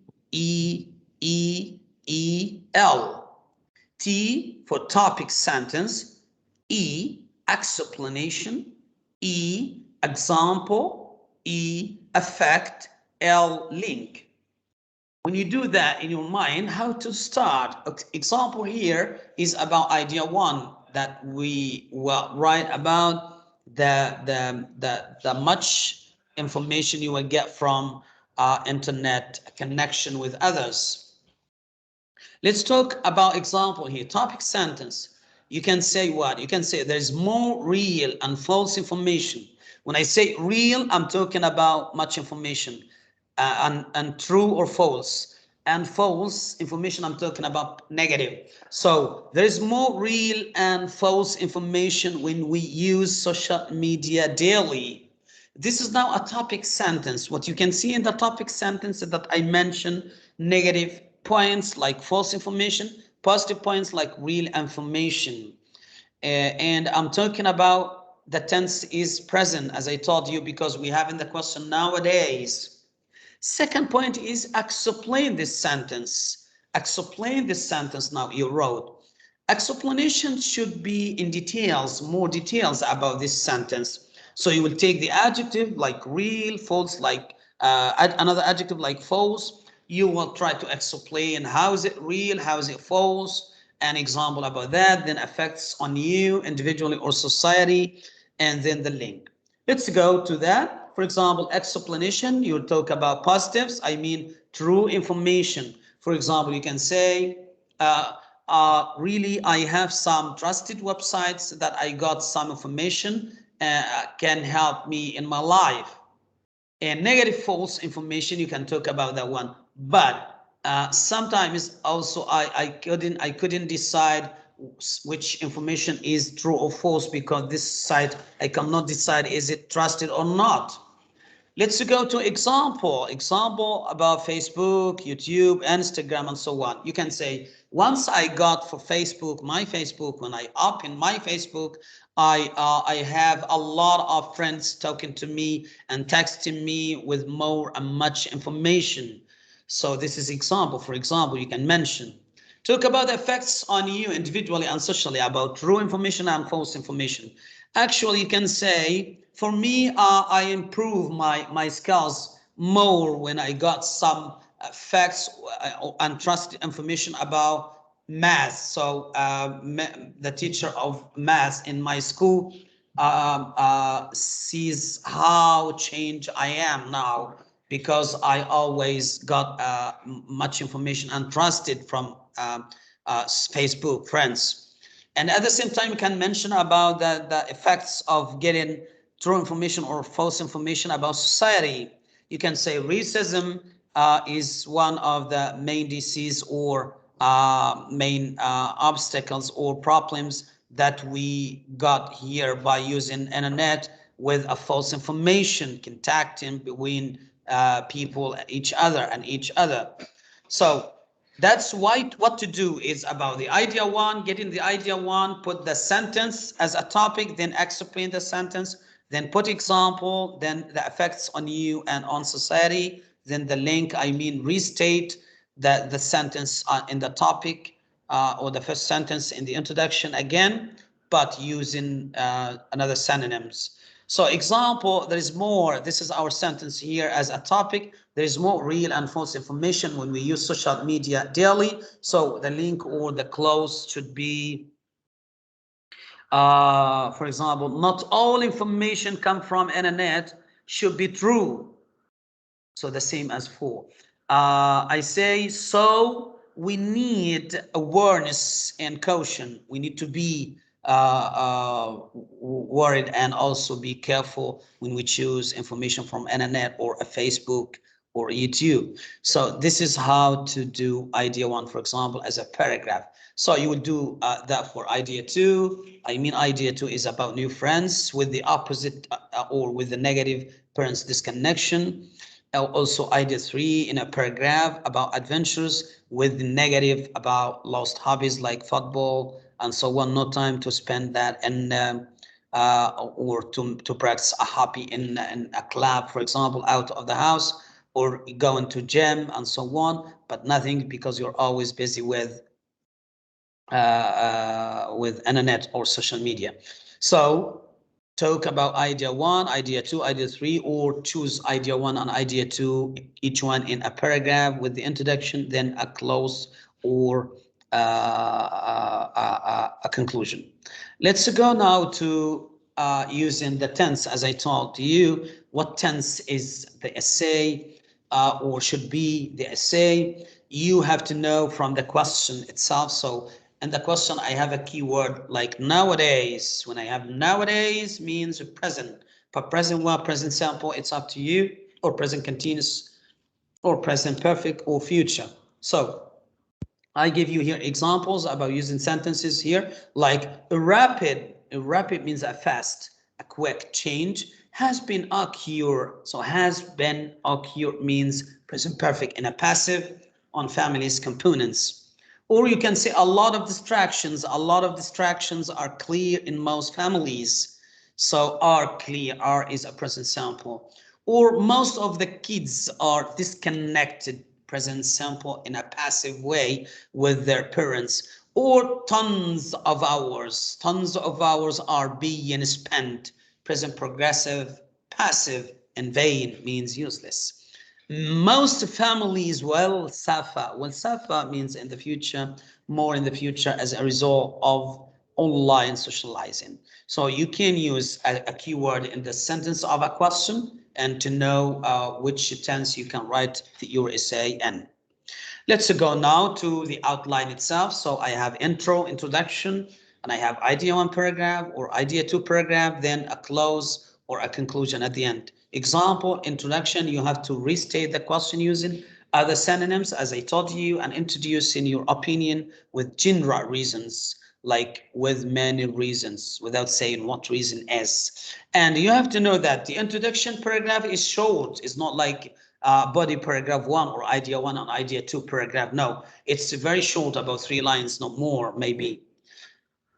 T for topic sentence, E explanation, E example, E effect, L link. When you do that in your mind, how to start? Example here is about idea 1 that we will write about the much information you will get from internet connection with others. Let's talk about example here. Topic sentence. You can say what? You can say there's more real and false information. When I say real, I'm talking about much information, and true or false. And false information, I'm talking about negative. So there's more real and false information when we use social media daily. This is now a topic sentence. What you can see in the topic sentence is that I mentioned negative points like false information, positive points like real information. And I'm talking about the tense is present, as I told you, because we have in the question nowadays. Second point is explain this sentence. Explain this sentence now you wrote. Explanation should be in details, more details about this sentence. So you will take the adjective like real, false, like another adjective like false. You will try to explain how is it real, how is it false, an example about that, then effects on you individually or society, and then the link. Let's go to that. For example, explanation, you'll talk about positives, I mean true information. For example, you can say, really, I have some trusted websites that I got some information can help me in my life. And negative false information, you can talk about that one. But sometimes also I couldn't decide which information is true or false, because this site I cannot decide is it trusted or not. Let's go to example about Facebook, YouTube, Instagram, and so on. You can say, once I got for Facebook, my Facebook, when I open my Facebook, I have a lot of friends talking to me and texting me with more and much information. So this is example. For example, you can mention. Talk about the effects on you individually and socially about true information and false information. Actually, you can say, for me, I improve my skills more when I got some facts and trusted information about math. So the teacher of math in my school sees how changed I am now, because I always got much information and trusted from Facebook friends. And at the same time, you can mention about the effects of getting true information or false information about society. You can say racism is one of the main diseases or main obstacles or problems that we got here by using internet with a false information contacting between people, each other. So that's why what to do is about the idea one, getting the idea one, put the sentence as a topic, then explain the sentence, then put example, then the effects on you and on society, then the link, I mean restate the sentence in the topic or the first sentence in the introduction again, but using another synonyms. So example, there is more, this is our sentence here as a topic, there is more real and false information when we use social media daily. So the link or the clause should be, for example, not all information come from internet should be true. So the same as for. I say, so we need awareness and caution. We need to be worried and also be careful when we choose information from internet or a Facebook or YouTube. So this is how to do idea one, for example, as a paragraph. So you will do that for idea two. I mean, idea two is about new friends with the opposite or with the negative parents disconnection. Also idea three in a paragraph about adventures with the negative about lost hobbies like football and so on. No time to spend that and or to practice a hobby in a club, for example, out of the house, or going to gym and so on, but nothing because you're always busy with internet or social media. So talk about idea one, idea two, idea three, or choose idea one and idea two, each one in a paragraph with the introduction, then a close or a conclusion. Let's go now to using the tense. As I told you, what tense is the essay or should be the essay? You have to know from the question itself. So in the question, I have a keyword like nowadays. When I have nowadays means present, but present what, present simple, it's up to you, or present continuous, or present perfect, or future. So I give you here examples about using sentences here, like a rapid means a fast, a quick change, has been occur. So has been occur means present perfect in a passive on families components. Or you can say a lot of distractions. A lot of distractions are clear in most families. So are clear, are is a present simple. Or most of the kids are disconnected, present simple in a passive way with their parents. Or tons of hours are being spent, present progressive, passive, in vain means useless. Most families will suffer. Will suffer means in the future, more in the future as a result of online socializing. So you can use a keyword in the sentence of a question and to know which tense you can write your essay in. Let's go now to the outline itself. So I have intro, introduction, and I have idea one paragraph or idea two paragraph, then a close or a conclusion at the end. Example, introduction, you have to restate the question using other synonyms, as I told you, and introducing your opinion with general reasons, like with many reasons, without saying what reason is. And you have to know that the introduction paragraph is short. It's not like body paragraph one or idea one and idea two paragraph. No, it's very short, about 3 lines, no more, maybe.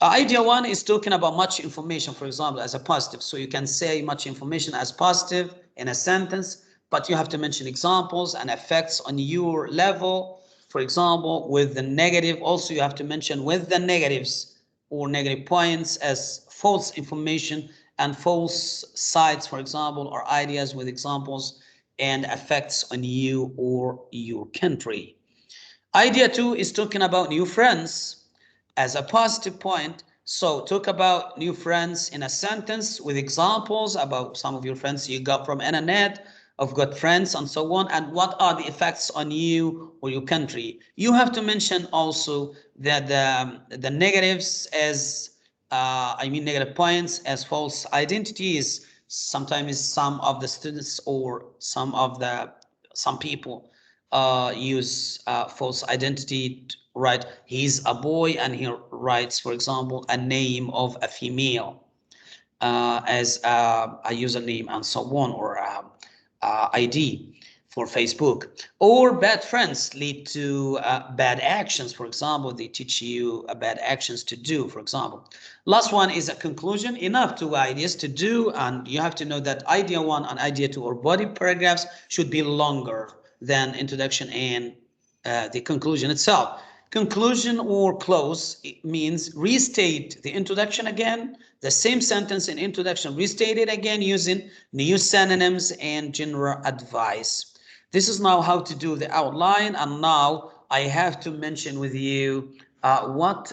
Idea one is talking about much information, for example, as a positive. So you can say much information as positive in a sentence, but you have to mention examples and effects on your level. For example, with the negative, also you have to mention with the negatives or negative points as false information and false sides, for example, or ideas with examples and effects on you or your country. Idea 2 is talking about new friends as a positive point. So talk about new friends in a sentence with examples about some of your friends you got from internet, of good friends and so on, and what are the effects on you or your country. You have to mention also that the negatives as negative points as false identities. Sometimes some of the students or some people use false identity, right? He's a boy and he writes, for example, a name of a female as a username and so on, or ID for Facebook. Or bad friends lead to bad actions. For example, they teach you bad actions to do, for example. Last one is a conclusion. Enough two ideas to do, and you have to know that idea 1 and idea 2 or body paragraphs should be longer than introduction and the conclusion itself. Conclusion or close, it means restate the introduction again, the same sentence in introduction, restate it again using new synonyms and general advice. This is now how to do the outline, and now I have to mention with you what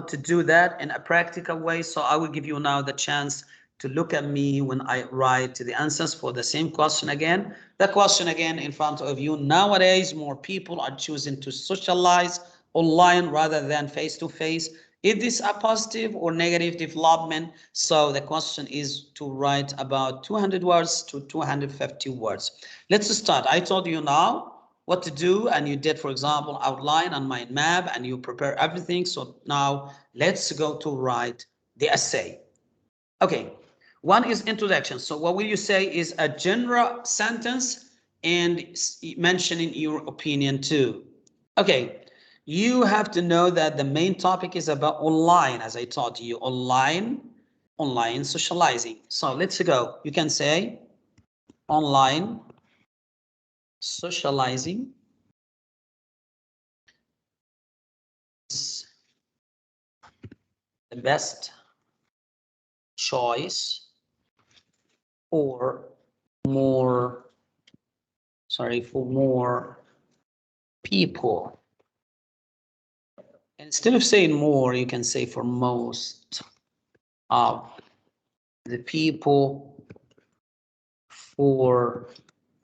to do that in a practical way. So I will give you now the chance to look at me when I write the answers for the same question again. The question again in front of you. Nowadays, more people are choosing to socialize online rather than face to face. Is this a positive or negative development? So the question is to write about 200 words to 250 words. Let's start. I told you now what to do, and you did, for example, outline and mind map, and you prepare everything. So now let's go to write the essay. Okay, one is introduction. So what will you say is a general sentence and mentioning your opinion too. Okay, you have to know that the main topic is about online, as I taught you, online socializing. So let's go. You can say online socializing is the best choice for more, for more people. Instead of saying more, you can say for most of the people for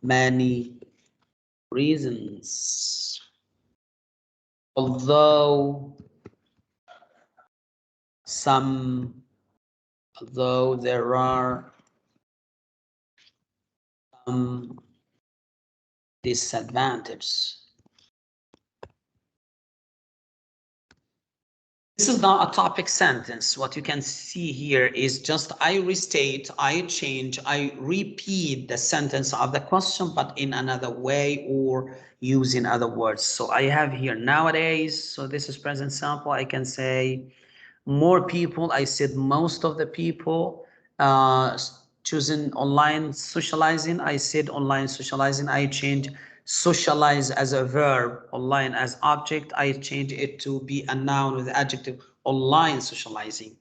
many reasons. Although there are some disadvantages. This is not a topic sentence. What you can see here is just I restate, I change, I repeat the sentence of the question, but in another way or using other words. So I have here nowadays. So this is present simple. I can say more people. I said most of the people choosing online socializing. I said online socializing. I changed socialize as a verb, online as object. I changed it to be a noun with the adjective online socializing.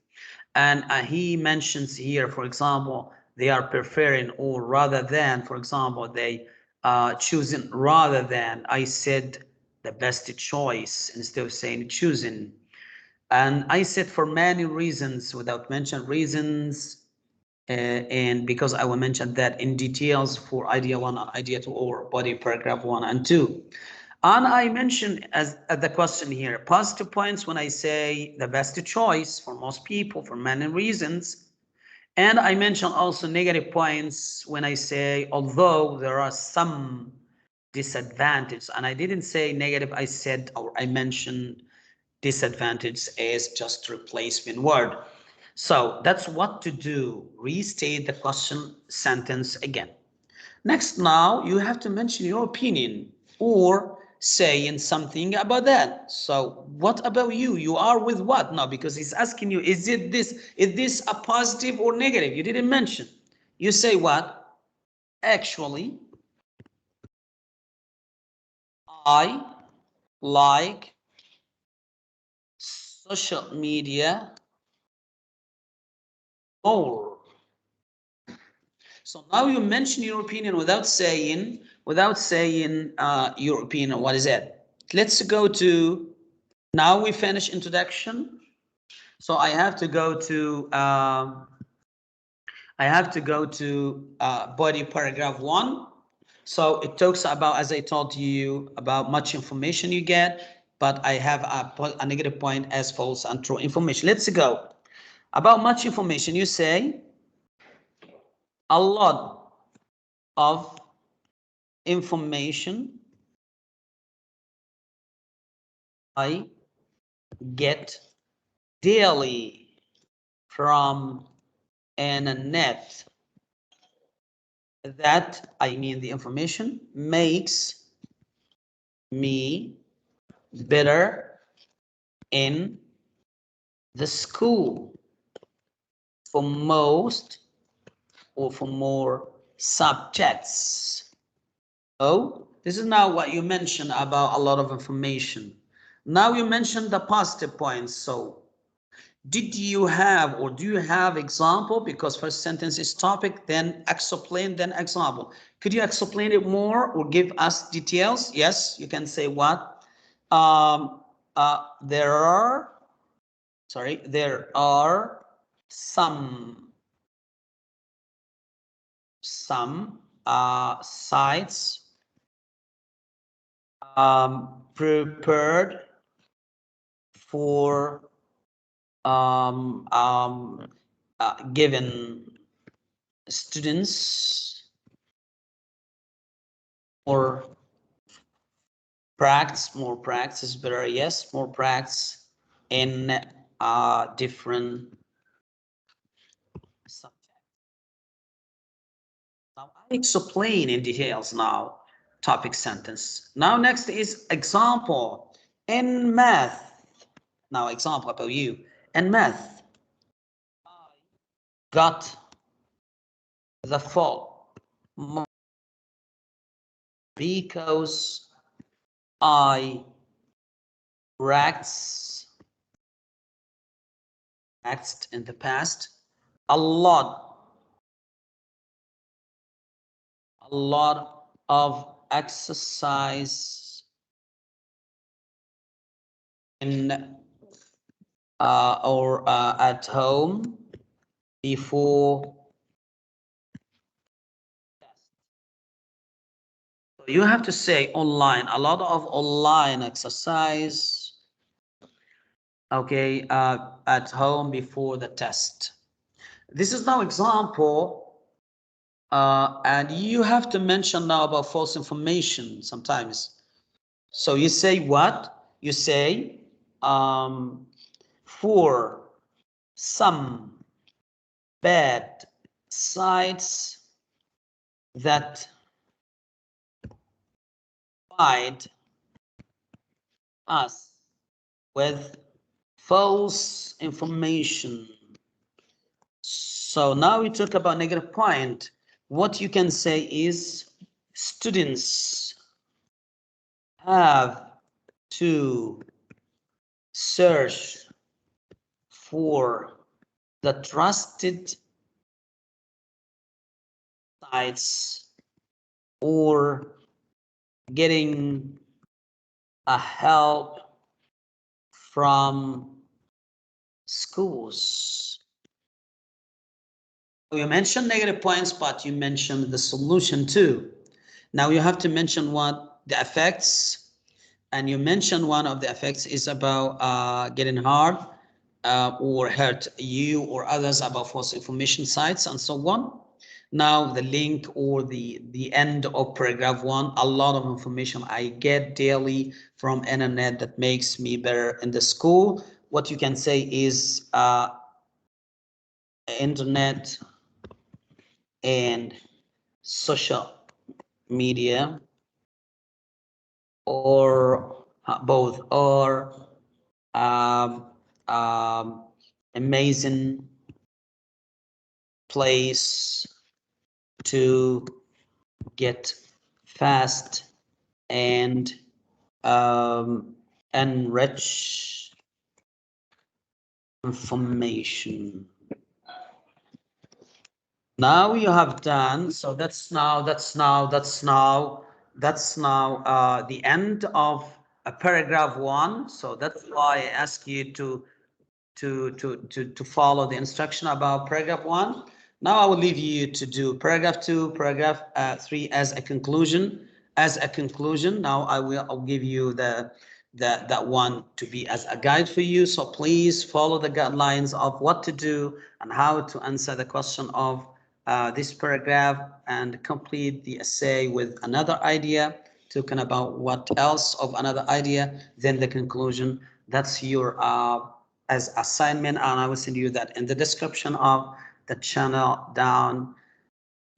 And he mentions here, for example, they are preferring or rather than, for example, they choosing rather than. I said the best choice instead of saying choosing. And I said for many reasons without mention reasons. And because I will mention that in details for idea 1 and idea 2 or body paragraph 1 and 2. And I mentioned as the question here, positive points when I say the best choice for most people for many reasons. And I mentioned also negative points when I say, although there are some disadvantages. And I didn't say negative, I said, or I mentioned disadvantage as just replacement word. So that's what to do. Restate the question sentence again. Next, now you have to mention your opinion or saying something about that. So what about you? You are with what now? Because he's asking you, is this a positive or negative? You didn't mention. You say what? Actually, I like social media more. So now you mention your opinion without saying your opinion. What is it? Let's go to, now we finish introduction. So I have to go to body paragraph 1. So it talks about, as I told you, about much information you get, but I have a negative point as false and true information. Let's go. About much information, you say a lot of information I get daily from internet. That, I mean the information, makes me better in the school for most or for more subjects. Oh, this is now what you mentioned about a lot of information. Now you mentioned the positive points. So did you have or do you have example? Because first sentence is topic, then explain, then example. Could you explain it more or give us details? Yes, you can say what? There are some sites prepared for given students or more practice is better, yes, more practice in different subjects. Now I explain in details now topic sentence. Now next is example in math. Now example about you in math. I got the full because I practiced in the past a lot of exercise in or at home before test. So you have to say online, a lot of online exercise, okay, at home before the test. This is now example, and you have to mention now about false information sometimes. So you say what? You say for some bad sites that provide us with false information. So now we talk about negative point. What you can say is students have to search for the trusted sites or getting a help from schools. You mentioned negative points, but you mentioned the solution too. Now you have to mention what the effects, and you mentioned one of the effects is about getting harm or hurt you or others about false information sites and so on. Now the link or the end of paragraph 1, a lot of information I get daily from internet that makes me better in the school. What you can say is internet and social media or both are amazing place to get fast and enrich information. Now you have done, so that's now the end of paragraph 1. So that's why I ask you to follow the instruction about paragraph 1. Now I will leave you to do paragraph 2, paragraph 3 as a conclusion. Now I'll give you that one to be as a guide for you. So please follow the guidelines of what to do and how to answer the question of this paragraph, and complete the essay with another idea, talking about what else of another idea, then the conclusion. That's your as assignment, and I will send you that in the description of the channel down.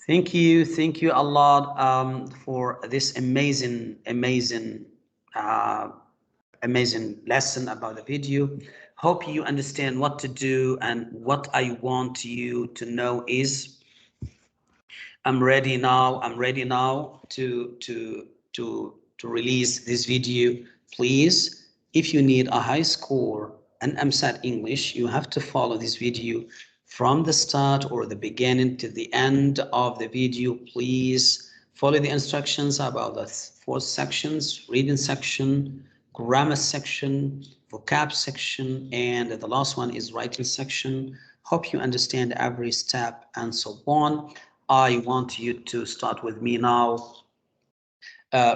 Thank you a lot for this amazing lesson about the video. Hope you understand what to do, and what I want you to know is I'm ready now to release this video. Please, if you need a high score in EMSAT English, you have to follow this video from the start or the beginning to the end of the video. Please follow the instructions about the 4 sections: reading section, grammar section, vocab section, and the last one is writing section. Hope you understand every step and so on. I want you to start with me now,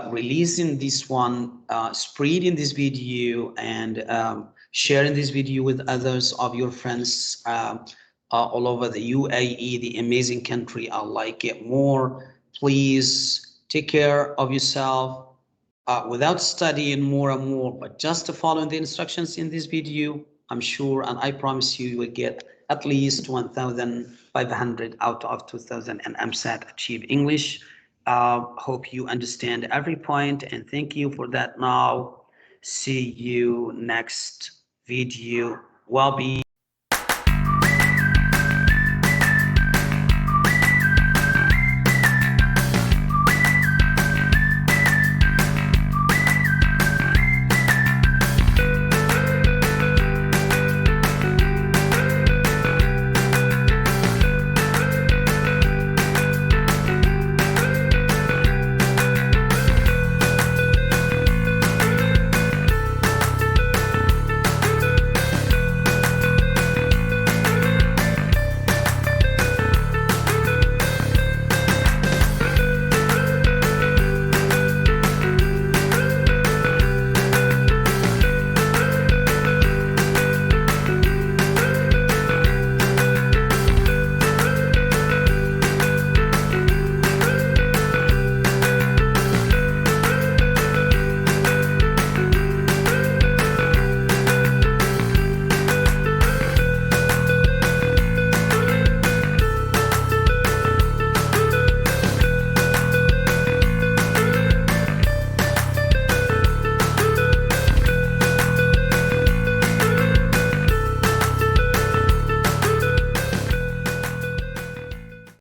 releasing this one, spreading this video, and sharing this video with others of your friends all over the UAE, the amazing country. I like it more. Please take care of yourself without studying more and more, but just following the instructions in this video. I'm sure, and I promise you, you will get at least 1,500 out of 2,000 and EMSAT Achieve English. Hope you understand every point, and thank you for that. Now, see you next video. Well-being.